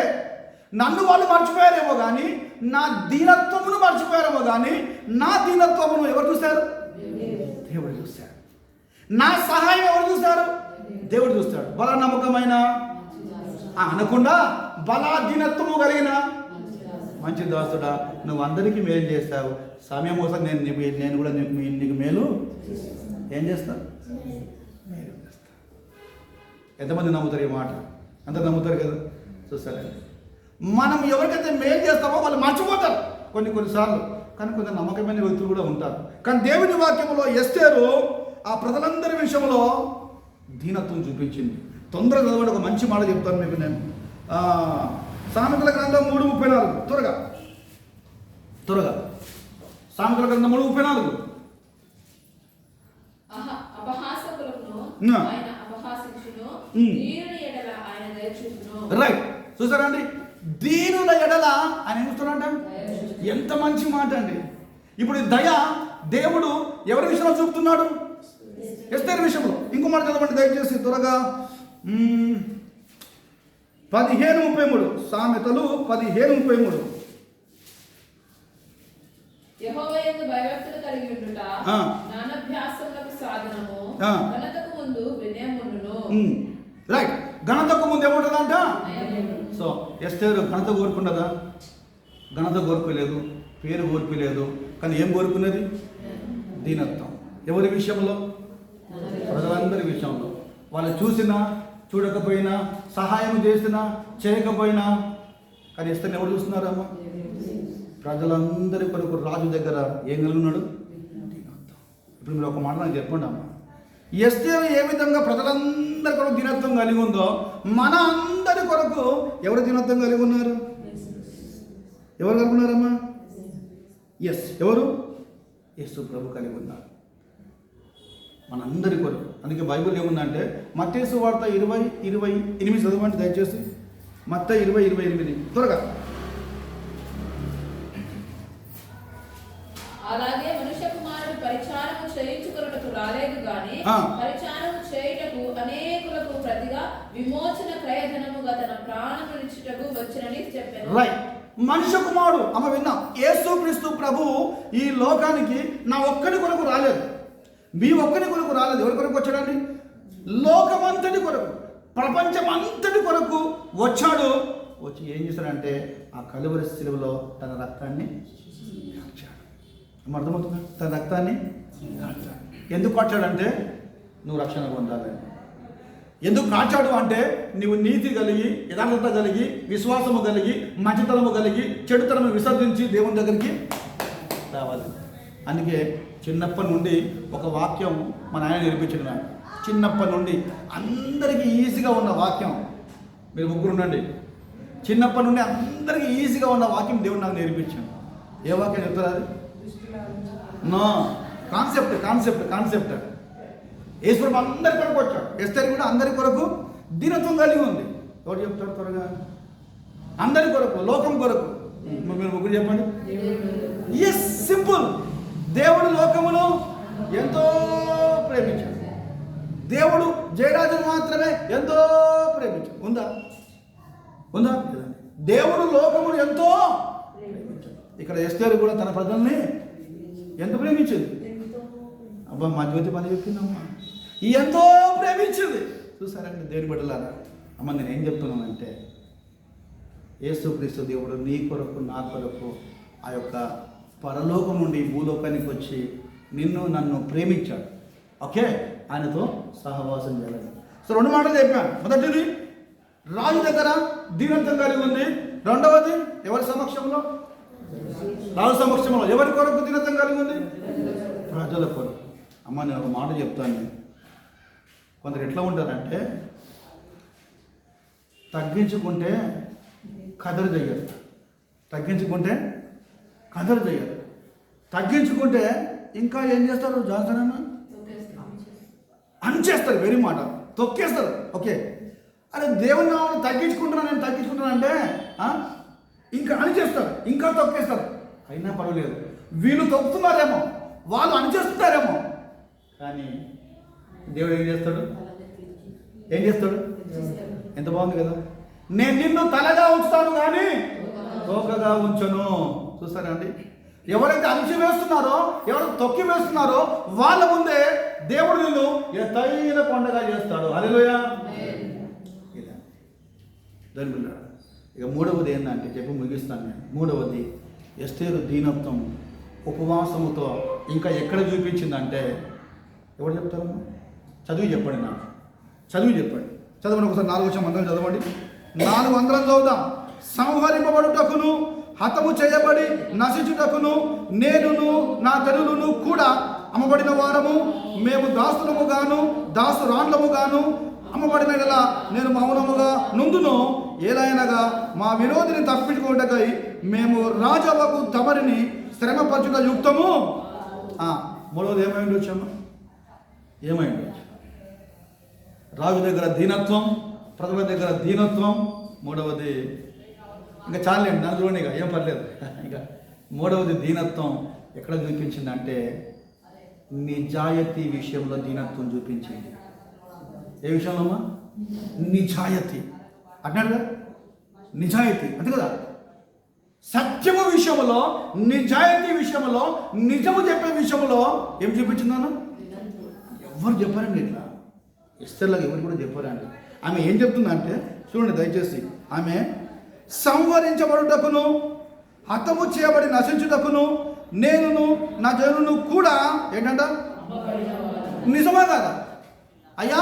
నన్ను వాళ్ళు మర్చిపోయారేమో కానీ నా దీనత్వమును మర్చిపోయారేమో కానీ నా దీనత్వమును ఎవరు చూశారు? దేవుడు చూశాడు. నా సహాయం ఎవరు చూశారు? దేవుడు చూస్తాడు. బల నమ్మకమైన అనకుండా బలా దీనత్వము కలిగిన మంచి దాసుడా, నువ్వు అందరికీ మేలు చేస్తావు, సమయం కోసం నేను కూడా నీకు మేలు ఏం చేస్తాను? మేలు చేస్తాను. ఎంతమంది నమ్ముతారు ఈ మాట? అంత నమ్ముతారు కదా? చూస్తారండి, మనం ఎవరికైతే మేలు చేస్తామో వాళ్ళు మర్చిపోతారు కొన్నిసార్లు, కానీ కొంత నమ్మకమైన వ్యక్తులు కూడా ఉంటారు. కానీ దేవుని వాక్యంలో ఎస్తేరు ఆ ప్రజలందరి విషయంలో దీనత్వం చూపించింది. తొందరగా చదవండి, ఒక మంచి మాట చెప్తాను మీకు నేను. సామెతల గ్రంథం 3:34 త్వరగా సామెతల గ్రంథం 3:34. రైట్, చూసారా అండి? దీనుల ఎడల ఆయన ఏం చూస్తున్నాడంట? ఎంత మంచి మాట అండి. ఇప్పుడు దయ దేవుడు ఎవరి విషయంలో చూపుతున్నాడు? ఎస్తేరు విషయంలో. ఇంకో మాట చదవండి దయచేసి త్వరగా. 15:33 సామెతలు 15:33. యెహోవాయందు భయభక్తులు కలిగి ఉండుట జ్ఞానాభ్యాసములకు సాధనము, ఘనతకు ముందు వినయమును. రైట్, ఘనతకు ముందు ఏముంటుందంట? సో ఎస్తేరు ఘనత కోరుకున్నదా? ఘనత కోరుకోలేదు, పేరు కోరుకోలేదు, కానీ ఏం కోరుకున్నది? దీనత్వం. ఎవరి విషయంలో? ప్రజలందరి విషయంలో. వాళ్ళు చూసినా చూడకపోయినా, సహాయం చేసినా చేయకపోయినా, కానీ ఎస్తేరుని ఎవరు చూస్తున్నారమ్మా? ప్రజలందరి కొరకు రాజు దగ్గర ఏం కలిగినాడు? దీనత్వం. ఇప్పుడు మీరు ఒక మాట నాకు చెప్పండి అమ్మా, ఎస్తేరు ఏ విధంగా ప్రజలందరి కొరకు దీనత్వం కలిగి ఉందో మన అందరి కొరకు ఎవరు దీనత్వం కలిగి ఉన్నారు? ఎవరు కలిగి ఉన్నారమ్మా? ఎవరు? యేసు ప్రభు కలిగి ఉన్నారు మనందరి కొరకు. అందుకే బైబిల్ ఏముందంటే మత్తయి సువార్త 20:28 చదవండి దయచేసి. మత్తయి 20:28 త్వరగా. అలాగే మనుష్య కుమారుడు పరిచారము చేయించుకొనుటకు రాలేదు గాని పరిచారము చేయుటకు అనేకులకు ప్రతిగా విమోచన క్రయధనముగా తన ప్రాణమునిచ్చుటకు వచ్చునని చెప్పారు. రైట్, మనుష్య కుమారుడు అమ్మ విన్నా, యేసుక్రీస్తు ప్రభు ఈ లోకానికి నా ఒక్కడి కొరకు రాలేదు, మీ ఒక్కడి కొరకు రాలేదు. ఎవరి కొరకు వచ్చాడండి? లోకమంతటి కొరకు, ప్రపంచమంతటి కొరకు వచ్చాడు. వచ్చి ఏం చేశాడంటే ఆ కలువరి శిలువలో తన రక్తాన్ని కార్చాడు. అర్థమవుతుందా? తన రక్తాన్ని కార్చాడు. ఎందుకు కార్చాడంటే నువ్వు రక్షణ పొందాలని. ఎందుకు కాచాడు అంటే నువ్వు నీతి కలిగి, యథార్థత కలిగి, విశ్వాసము కలిగి, మంచితనము కలిగి, చెడుతనము విసర్జించి దేవుని దగ్గరికి రావాలి. అందుకే చిన్నప్పటి నుండి ఒక వాక్యం మన ఆయన నేర్పించిన నాకు. చిన్నప్పటి నుండి అందరికీ ఈజీగా ఉన్న వాక్యం, మీరు ముగ్గురు ఉండండి, చిన్నప్పటి నుండి అందరికీ ఈజీగా ఉన్న వాక్యం దేవుడు నాకు నేర్పించాను. ఏ వాక్యం చెప్తారా? అది నో కాన్సెప్ట్ ఈశ్వరుడు అందరి కొరకు వచ్చాడు. ఎస్తేరు కూడా అందరి కొరకు దీనత్వం కలిగి ఉంది. ఎవరు చెప్తాడు త్వరగా? అందరి కొరకు, లోకం కొరకు. మీరు ముగ్గురు చెప్పండి. సింపుల్. దేవుడు లోకమును ఎంతో ప్రేమించాడు. దేవుడు జయరాజును మాత్రమే ఎంతో ప్రేమించాడు. ఉందా? దేవుడు లోకమును ఎంతో ప్రేమించాడు. ఇక్కడ ఎస్తేరు కూడా తన ప్రజల్ని ఎంత ప్రేమించింది? అబ్బా మా జ్యోతి పని చెప్పిందమ్మా, ఎంతో ప్రేమించింది. చూసారండి దేని బిడ్డలారా? అమ్మ నేను ఏం చెప్తున్నానంటే యేసుక్రీస్తు దేవుడు నీ కొరకు నా కొరకు ఆ యొక్క పరలోకం నుండి భూలోకానికి వచ్చి నిన్ను నన్ను ప్రేమించాడు. ఓకే, ఆయనతో సహవాసం చేయాలి. సో 2 మాటలు చెప్పాను. మొదటిది రాజు దగ్గర దీనత్వం కలిగి ఉంది. రెండవది ఎవరి సమక్షంలో? రాజు సమక్షంలో ఎవరి కొరకు దీనత్వం కలిగి ఉంది? ప్రజల కొరకు. అమ్మ నేను ఒక మాట చెప్తాను. కొందరు ఎట్లా ఉంటారంటే తగ్గించుకుంటే కదరు చెయ్యరు, తగ్గించుకుంటే కదరు చెయ్యరు, తగ్గించుకుంటే ఇంకా ఏం చేస్తారు? జాగ్రత్త అనిచేస్తారు, వెరీ మాట తొక్కేస్తారు. ఓకే, అరే దేవుని నామమున నేను తగ్గించుకుంటున్నాను అంటే ఇంకా అనిచేస్తారు, ఇంకా తొక్కేస్తారు. అయినా పర్వాలేదు, వీళ్ళు తొక్కుతున్నారేమో, వాళ్ళు అనిచేస్తున్నారేమో, కానీ దేవుడు ఏం చేస్తాడు? ఎంత బాగుంది కదా, నేను నిన్ను తలగా ఉంచుతాను కానీ తోకగా ఉంచను. చూస్తారా అండి? ఎవరైతే అణిచి వేస్తున్నారో, ఎవరైతే తొక్కి వేస్తున్నారో వాళ్ళ ముందే దేవుడు నిన్ను ఎత్తైన కొండగా చేస్తాడు. హల్లెలూయా. దొరికినాడు. ఇక మూడవది ఏంటంటే చెప్పి ముగిస్తాను నేను. మూడవది ఎస్తేరు దీనత్వం ఉపవాసముతో ఇంకా ఎక్కడ చూపించిందంటే, ఎవరు చెప్తారమ్మా? చదివి చెప్పండి, నాకు చదివి చెప్పండి. చదవండి ఒకసారి 4వ మంత్రం చదవండి. 4 మంత్రం చదువుదాం. సంహరింపబడుటకును హతము చేయబడి నశించుటకును నేనును నా జనులను కూడా అమ్మబడిన వారము, మేము దాసులము గాను దాసురాండ్లము గాను అమ్మబడిన గల నేను మౌనముగా నుందును. ఏలైనగా మా విరోధిని తప్పించుకోవటకై మేము రాజవకు తమరిని శ్రమపరచుట యుక్తము. మూడవది ఏమైంది వచ్చామా? ఏమైంది? రాజు దగ్గర దీనత్వం, ప్రజల దగ్గర దీనత్వం. మూడవది ఇంకా చాలండి, నన్ను చూడండి, ఇక ఏం పర్లేదు. ఇక మూడవది దీనత్వం ఎక్కడ చూపించిందంటే నిజాయితీ విషయంలో దీనత్వం చూపించింది. ఏ విషయంలో అమ్మా? నిజాయితీ అన్నాడు కదా, నిజాయితీ అంతే కదా. సత్యము విషయంలో, నిజాయితీ విషయంలో, నిజము చెప్పే విషయంలో ఏం చూపించిందన్న? ఎవరు చెప్పారండి ఇట్లా? ఎస్తేర్లాగా ఎవరు కూడా చెప్పారండి. ఆమె ఏం చెప్తుందంటే చూడండి దయచేసి, ఆమె సంహరించబడుటకును హతము చేయబడి నశించుటకును నేనును నా జనులను కూడా ఏంటంట? నిజమా కదా? అయ్యా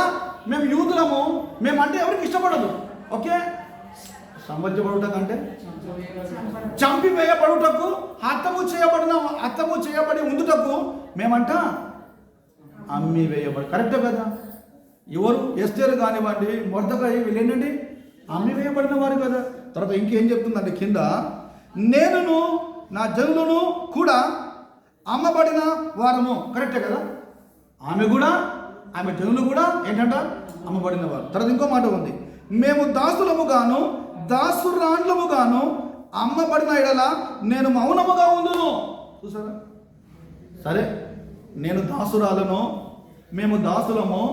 మేము యూదులము, మేమంటే ఎవరికి ఇష్టపడదు. ఓకే, సంహరించబడుటకంటే చంపివేయబడుటకు, హతము చేయబడి ఉండుటకు మేమంట అమ్మి వేయబడి. కరెక్టే కదా? ఎవరు? ఎస్తేరు కానివ్వండి, మొర్దెకై, వీళ్ళు ఏంటండి? అమ్మి వేయబడిన వారు కదా. తర్వాత ఇంకేం చెప్తుందంటే కింద, నేనును నా జనులను కూడా అమ్మబడిన వారము. కరెక్టే కదా? ఆమె జనులు కూడా ఏంటంట? అమ్మబడిన వారు. తర్వాత ఇంకో మాట ఉంది, మేము దాసులము గాను దాసురాండ్లము గాను అమ్మబడిన ఎడల నేను మౌనముగా ఉండును. చూసారా? సరే, నేను దాసురాలను, మేము దాసులము,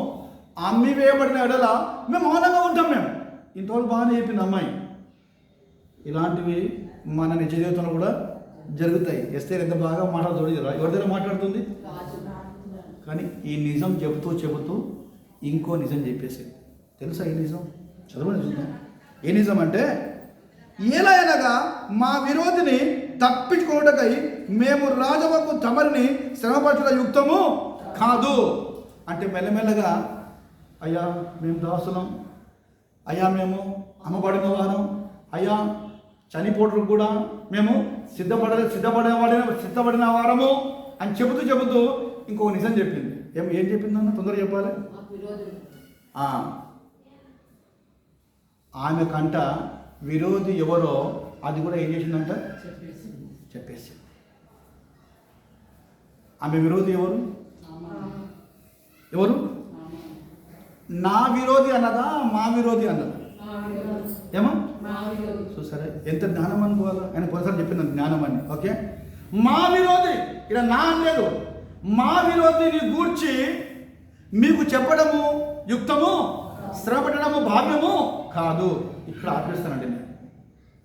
అమ్మి వేయబడిన ఎడల మేము మౌనంగా ఉంటాం. మేము ఇంతవరకు బాగానే చెప్పింది అమ్మాయి. ఇలాంటివి మన నిజ జీవితంలో కూడా జరుగుతాయి. ఎస్తేర్ ఎంత బాగా మాట్లాడుతుంది, ఎవరి దగ్గర మాట్లాడుతుంది? కానీ ఈ నిజం చెబుతూ ఇంకో నిజం చెప్పేసింది. తెలుసా ఈ నిజం? చదవండి చూద్దాం. ఏ నిజం అంటే, ఏలైనగా మా విరోధిని తప్పించుకోవటకై మేము రాజవకు తమరిని శ్రమపరచుట యుక్తము కాదు. అంటే మెల్లమెల్లగా, అయ్యా మేము దాసులం, అయ్యా మేము అమ్మబడిన వారం, అయ్యా చనిపోవడానికి కూడా మేము సిద్ధపడిన వారము అని చెబుతూ ఇంకో నిజం చెప్పింది. ఏం చెప్పిందన్న? తొందరగా చెప్పాలి. ఆమె కంట విరోధి ఎవరో అది కూడా ఏం చేసిందంట? చెప్పేసి. ఆమె విరోధి ఎవరు? నా విరోధి అన్నదా, మా విరోధి అన్నదా? ఏమో చూసారా ఎంత జ్ఞానం అనుకోవాలా? ఆయన కొన్నిసార్లు చెప్పింది జ్ఞానం అని. ఓకే, మా విరోధి, ఇలా నా అనలేదు, మా విరోధిని గూర్చి మీకు చెప్పడము యుక్తము, శ్రమ పెట్టడము భావ్యము కాదు. ఇక్కడ ఆపేస్తానండి నేను.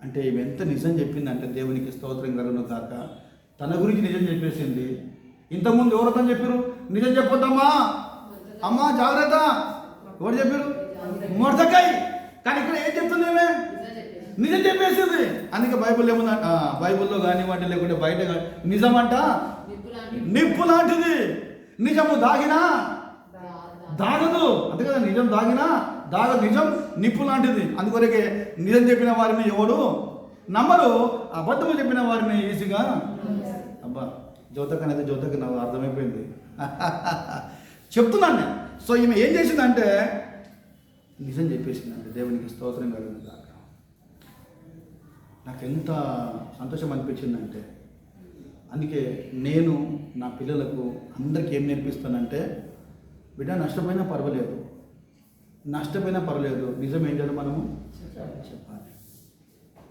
అంటే ఈమె ఎంత నిజం చెప్పిందంటే దేవునికి స్తోత్రం కలుగును కాక. తన గురించి నిజం చెప్పేసింది. ఇంతకుముందు ఎవరితో చెప్పారు? నిజం చెప్పొద్దమ్మా, అమ్మా జాగ్రత్త. ఎవరు చెప్పారు? మొర్దెకై. కానీ ఇక్కడ ఏం చెప్తుంది? ఏమే నిజం చెప్పేసింది. అందుకే బైబిల్ ఏముందంట, బైబిల్లో కానివ్వండి లేకుంటే బయట నిజం అంట నిప్పు లాంటిది. నిజము దాగినా దాగదు, అంతే కదా? నిజం దాగినా దాగదు. నిజం నిప్పు లాంటిది. అందుకొరకే నిజం చెప్పిన వారిని ఎవడు నమ్మరు. అబద్ధము చెప్పిన వారిని ఈజీగా అబ్బా జ్యోతకనైతే జ్యోతక నాకు అర్థమైపోయింది చెప్తున్నాను నేను. సో ఈమె ఏం చేసిందంటే నిజం చెప్పేసిందంటే దేవునికి స్తోత్రం కలిగింది కాక. నాకు ఎంత సంతోషం అనిపించిందంటే, అందుకే నేను నా పిల్లలకు అందరికీ ఏం నేర్పిస్తానంటే, బిడ్డ నష్టపోయినా పర్వాలేదు, నష్టపోయినా పర్వాలేదు, నిజం ఏం చేయాలి మనము చెప్పాలి.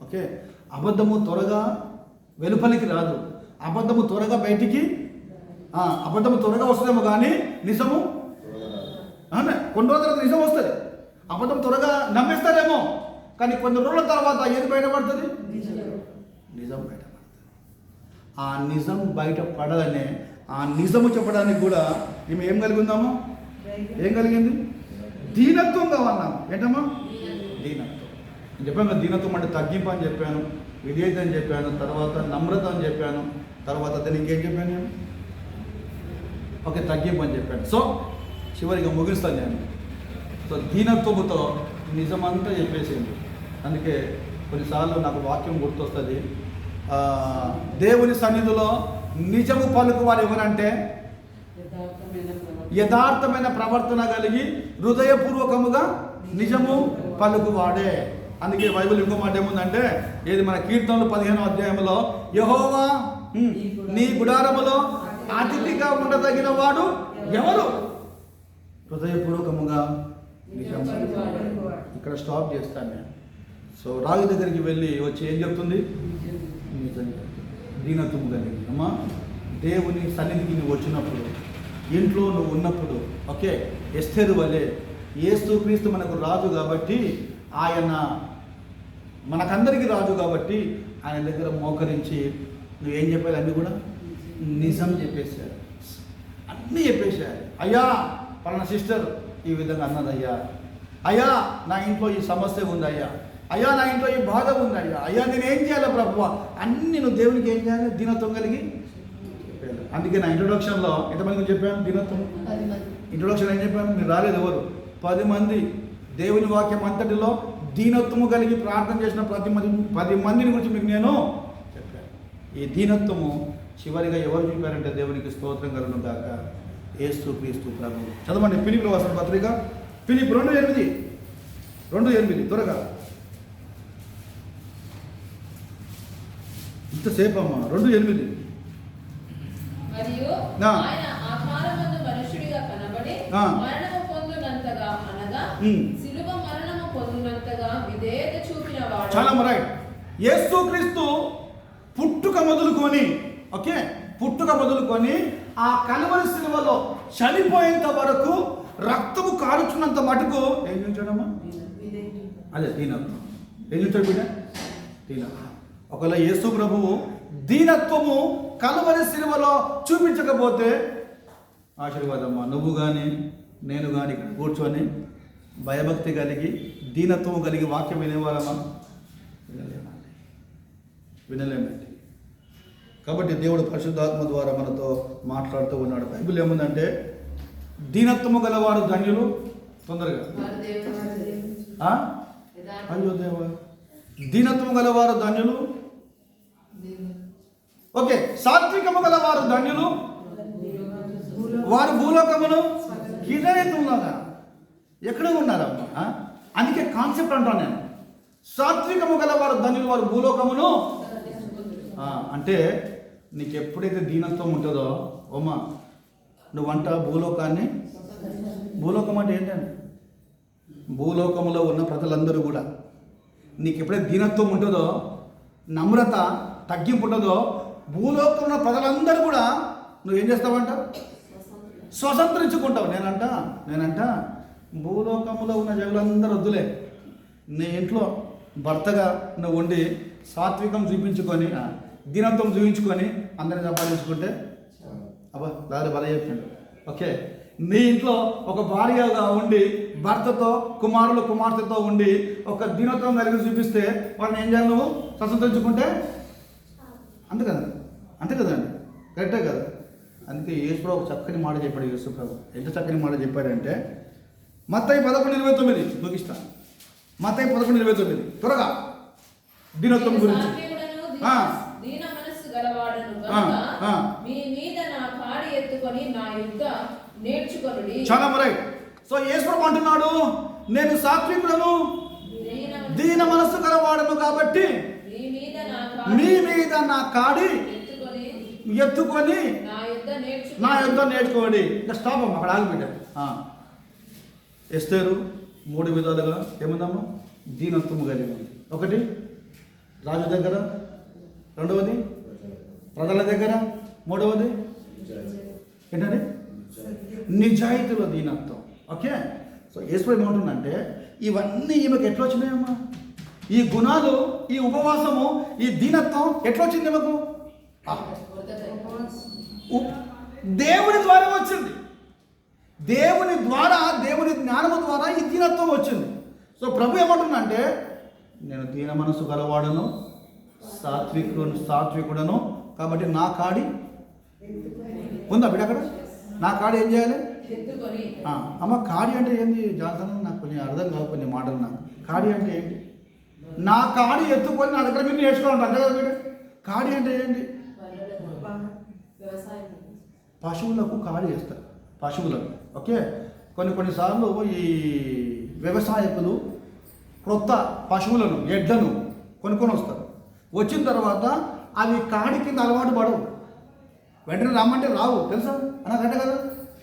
ఓకే, అబద్ధము త్వరగా వెలుపలికి రాదు, అబద్ధము త్వరగా బయటికి అబద్ధము త్వరగా వస్తుందేమో కానీ నిజము కొన్ని రోజుల తర్వాత నిజం వస్తుంది. అబద్ధం త్వరగా నమ్మేస్తారేమో కానీ కొన్ని రోజుల తర్వాత ఏది బయటపడుతుంది? నిజం బయటపడుతుంది. ఆ నిజం బయటపడాలనే ఆ నిజము చెప్పడానికి కూడా మేము ఏం కలిగి ఉందాము? ఏం కలిగింది? దీనత్వం కావన్నాము. ఏంటమ్మా? దీనత్వం. నేను చెప్పాను కదా, దీనత్వం అంటే తగ్గింపు అని చెప్పాను, విధేయత అని చెప్పాను, తర్వాత నమ్రత అని చెప్పాను, తర్వాత దానికి ఇంకేం చెప్పాను నేను? ఓకే, తగ్గింపు అని చెప్పాను. సో చివరిగా ముగిస్తాను నేను. సో దీనత్వముతో నిజమంతా చెప్పేసింది. అందుకే కొన్నిసార్లు నాకు వాక్యం గుర్తొస్తుంది, దేవుని సన్నిధిలో నిజము పలుకు వారు ఎవరంటే యథార్థమైన ప్రవర్తన కలిగి హృదయపూర్వకముగా నిజము పలుకువాడే. అందుకే బైబిల్ ఇంకో మాట ఏముందంటే, ఏది మన కీర్తనలు 15వ అధ్యాయంలో, యెహోవా నీ గుడారములో అతిథిగా ఉండదగిన వాడు ఎవరు? హృదయపూర్వకముగా నిజం. ఇక్కడ స్టాప్ చేస్తాను నేను. సో రాజు దగ్గరికి వెళ్ళి వచ్చి ఏం చెప్తుంది? నిజం చెప్తుంది. దీనత్వం కలిగి అమ్మా, దేవుని సన్నిధికి నువ్వు వచ్చినప్పుడు, ఇంట్లో నువ్వు ఉన్నప్పుడు, ఓకే, ఎస్తేరు వలె యేసుక్రీస్తు మనకు రాజు కాబట్టి, ఆయన మనకందరికీ రాజు కాబట్టి ఆయన దగ్గర మోకరించి నువ్వేం చెప్పాలి? అన్నీ కూడా నిజం చెప్పేశారు, అన్నీ చెప్పేశారు. అయ్యా పలానా సిస్టర్ ఈ విధంగా అన్నదయ్యా, అయ్యా నా ఇంట్లో ఈ సమస్య ఉందయ్యా, అయ్యా నా ఇంట్లో ఈ బాధ ఉందయ్యా, అయ్యా నేను ఏం చేయాలి ప్రభువా, అన్నీ నువ్వు దేవునికి ఏం చేయాలి? దీనత్వం కలిగి. అందుకే నా ఇంట్రొడక్షన్లో ఎంతమంది గురించి చెప్పాను? దీనత్వం. ఇంట్రొడక్షన్ ఏం చెప్పాను? మీరు రాలేదు ఎవరు? 10 మంది. దేవుని వాక్యం అంతటిలో దీనత్వము కలిగి ప్రార్థన చేసిన 10 మందిని గురించి మీకు నేను చెప్పాను. ఈ దీనత్వము చివరిగా ఎవరు చూపారంటే, దేవునికి స్తోత్రం కలుగును గాక, యేసుక్రీస్తు ప్రభు. చదవండి ఫిలిప్పీయులకు రాసిన పత్రిక, ఫిలిప్పీ 2:8 త్వరగా. ఇంతసేపు అమ్మా, 2:8. మరియు ఆయన ఆకారమందు మనుష్యుడిగా కనబడి మరణము పొందునంతగా, అనగా శిలువ మరణము పొందునంతగా విధేయత చూపిన వాడు. చాలా రైట్. యేసుక్రీస్తు పుట్టుక మొదలుకొని, ఓకే, పుట్టుక మొదలుకొని ఆ కలువరి శిలువలో చనిపోయేంత వరకు, రక్తము కారుచున్నంత మటుకు ఏం చూచాడమ్మా? అదే దీనత్వం. ఏం చూచాడు బిడ్డ? దీనత్వం. ఒకవేళ యేసు ప్రభువు దీనత్వము కలువరి శిలువలో చూపించకపోతే, ఆశీర్వాదమ్మా, నువ్వు కానీ నేను కానీ ఇక్కడ కూర్చొని భయభక్తి కలిగి దీనత్వము కలిగి వాక్యం వినేవారమ్మా? వినలేమండి. కాబట్టి దేవుడు పరిశుద్ధాత్మ ద్వారా మనతో మాట్లాడుతూ ఉన్నాడు. బైబిల్ ఏముందంటే, దీనత్వము గలవారు ధన్యులు. తొందరగా అయ్యో దేవా, దీనత్వము గలవారు ధన్యులు. ఓకే, సాత్వికము గలవారు ధన్యులు, వారు భూలోకమును హిదయత్వంలాగా ఎక్కడ ఉన్నారమ్మా? అందుకే కాన్సెప్ట్ అంటాను నేను, సాత్వికము గలవారు ధన్యులు, వారు భూలోకమును. అంటే నీకు ఎప్పుడైతే దీనత్వం ఉంటుందో ఓమా, నువ్వంట భూలోకాన్ని. భూలోకం అంటే ఏంటంటే, భూలోకములో ఉన్న ప్రజలందరూ కూడా నీకు ఎప్పుడైతే దీనత్వం ఉంటుందో, నమ్రత, తగ్గింపు ఉంటుందో, భూలోకంలో ఉన్న ప్రజలందరూ కూడా నువ్వేం చేస్తావంట? స్వతంత్రించుకుంటావు. నేనంట భూలోకంలో ఉన్న జనులందరూ వద్దులే, నీ ఇంట్లో భర్తగా నువ్వు ఉండి సాత్వికం చూపించుకొని, దీనత్వం చూపించుకొని అందరిని సంపాదించుకుంటే, అబ్బా దారి బల చెప్పాడు. ఓకే, నీ ఇంట్లో ఒక భార్యగా ఉండి భర్తతో, కుమారులు కుమార్తెతో ఉండి ఒక దీనత్వం కలిగి చూపిస్తే వాళ్ళని ఏం చేయాలి? నువ్వు స్వతంత్రించుకుంటే. అంతే కదండి, కరెక్టే కదా. అందుకే యేసుప్రభు ఒక చక్కని మాట చెప్పాడు. యేసుప్రభు ఎంత చక్కని మాట చెప్పాడంటే, మత్తయి 11:29 ముగిస్తా. మత్తయి 11:29 త్వరగా. దీనత్వం గురించి. సాత్వికుడను ఆ. దీన మనస్సు గలవాడను ఆ, గనుక ఆ. మీ మీద నా కాడి ఎత్తుకొని నా యుద్ధ నేర్చుకొనుడి. చాలా రైట్. సో యేసు అంటున్నాడు, నేను సాత్వికుడను దీన మనస్సు గలవాడను కాబట్టి మీ మీద నా కాడి ఎత్తుకొని నా యుద్ధ నేర్చుకోండి. ఇంకా స్టాప్ అమ్మ, అక్కడ ఆగిపోయాడు. ఎస్తేరు 3 విధాలుగా ఏముందమ్మా? దీనత్వము కలిగి ఉంది. ఒకటి రాజు దగ్గర, రెండవది ప్రజల దగ్గర, మూడవది ఏంటంటే నిజాయితీలో దీనత్వం. ఓకే. సో యేసు ఏమంటుందంటే ఇవన్నీ ఈమెకు ఎట్లా వచ్చినాయమ్మా? ఈ గుణాలు, ఈ ఉపవాసము, ఈ దీనత్వం ఎట్లా వచ్చింది ఈమెకు? దేవుని ద్వారా వచ్చింది. దేవుని ద్వారా, దేవుని జ్ఞానము ద్వారా ఈ దీనత్వం వచ్చింది. సో ప్రభు ఏమంటుందంటే నేను దీన మనసు గలవాడను, సాత్వికుడను కాబట్టి నా కాడి ఉందా బిడ్డ అక్కడ? నా కాడి ఏం చేయాలి? అమ్మ కాడి అంటే ఏంది జాతనం? నాకు కొంచెం అర్థం కాదు కొన్ని మాటలు. నాకు కాడి అంటే ఏంటి? నా కాడి ఎత్తుకొని నా దగ్గర మీరు నేర్చుకోవాలి అంతే కదా బిడ్డ? కాడి అంటే ఏంటి? పశువులకు కాడి చేస్తారు, పశువులకు. ఓకే. కొన్నిసార్లు ఈ వ్యవసాయకులు క్రొత్త పశువులను, ఎడ్లను కొనుక్కొని వస్తారు. వచ్చిన తర్వాత అవి కాడి కింద అలవాటు పడవు. వెంటనే రమ్మంటే రావు, తెలుసా అన్నకంటే కదా,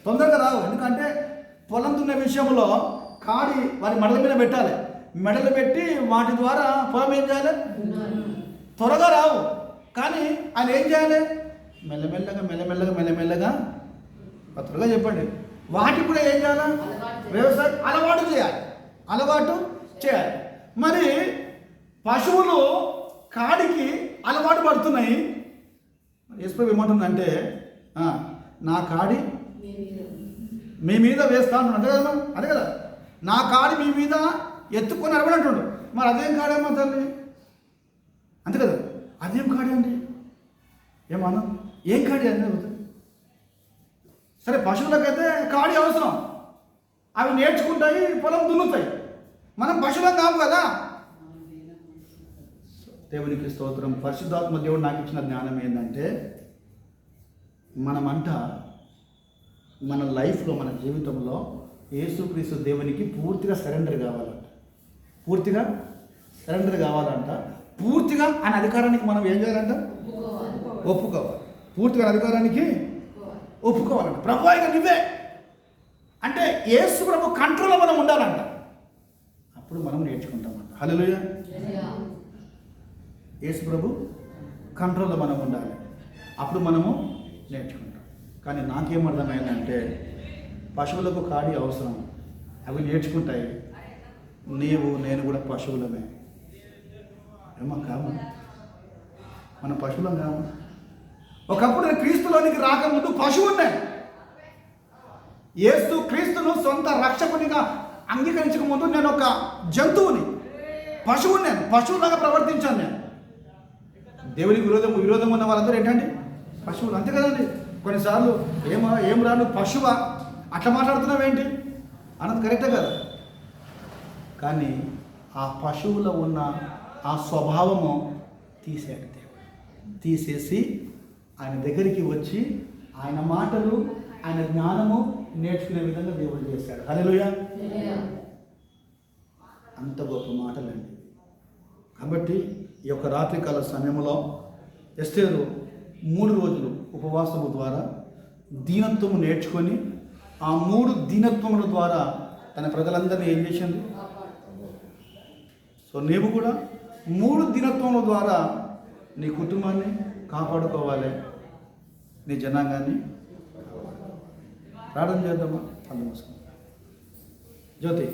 తొందరగా రావు. ఎందుకంటే పొలం దున్నే విషయంలో కాడి వారి మెడల మీద పెట్టాలి. మెడలు పెట్టి వాటి ద్వారా పొలం ఏం చేయాలి? త్వరగా రావు. కానీ ఆయన ఏం చేయాలి? మెల్లమెల్లగా త్వరగా చెప్పండి. వాటికి కూడా ఏం చేయాలి? వ్యవసాయం అలవాటు చేయాలి. మరి పశువులు కాడికి అలవాటు పడుతున్నాయి. యేసు ఏమంటుందంటే నా కాడి మీ మీద వేస్తాను అంటే కదా, అదే కదా, నా కాడి మీ మీద ఎత్తుకొని అడవడంటుండు. మరి అదేం కాడేమో తల్లి, అంతే కదా, అదేం కాడి అండి? ఏమన్నా ఏం కాడి అని అడుగుతుంది. సరే, పశువులకైతే కాడి అవసరం, అవి నేర్చుకుంటాయి, పొలం దున్నుతాయి. మనం పశువులం కాము కదా. దేవునికి స్తోత్రం. పరిశుద్ధాత్మ దేవుడు నాకు ఇచ్చిన జ్ఞానం ఏంటంటే మనమంట మన లైఫ్లో, మన జీవితంలో యేసుక్రీస్తు దేవునికి పూర్తిగా సరెండర్ కావాలంట. పూర్తిగా ఆయన అధికారానికి మనం ఏం చేయాలంట? ఒప్పుకోవాలి. పూర్తిగా అధికారానికి ఒప్పుకోవాలంట. ప్రభు ఇక నువ్వే అంటే యేసు ప్రభు కంట్రోల్లో మనం ఉండాలంట. అప్పుడు మనం నేర్చుకుంటామంట. హల్లెలూయా. యేసు ప్రభు కంట్రోల్లో మనం ఉండాలి, అప్పుడు మనము నేర్చుకుంటాం. కానీ నాకేమర్థమైందంటే పశువులకు కాడి అవసరం, అవి నేర్చుకుంటాయి. నేను కూడా పశువులమే. ఏమో కాము, మన పశువులం కాము. ఒకప్పుడు నేను క్రీస్తులోనికి రాకముందు పశువునే. యేసు క్రీస్తును సొంత రక్షకునిగా అంగీకరించక ముందు నేను ఒక జంతువుని, పశువుని. పశువులాగా ప్రవర్తించాను నేను. దేవునికి విరోధం ఉన్న వాళ్ళందరూ ఏంటండి? పశువులు. అంతే కదండి. కొన్నిసార్లు ఏం రాను పశువా అట్లా మాట్లాడుతున్నావేంటి అన్నది కరెక్టే కదా. కానీ ఆ పశువులో ఉన్న ఆ స్వభావము తీసేయాలి దేవుడు. తీసేసి ఆయన దగ్గరికి వచ్చి ఆయన మాటలు, ఆయన జ్ఞానము నేర్చుకునే విధంగా దేవుడు చేశాడు. హల్లెలూయా. అంత గొప్ప మాటలండి. కాబట్టి ఈ యొక్క రాత్రికాల సమయంలో ఎస్తేరు 3 రోజులు ఉపవాసము ద్వారా దీనత్వము నేర్చుకొని ఆ 3 దీనత్వముల ద్వారా తన ప్రజలందరినీ ఏం చేసింది? సో నీవు కూడా 3 దీనత్వముల ద్వారా నీ కుటుంబాన్ని కాపాడుకోవాలి, నీ జనాంగాన్ని. ప్రార్థన చేద్దామా? జ్యోతి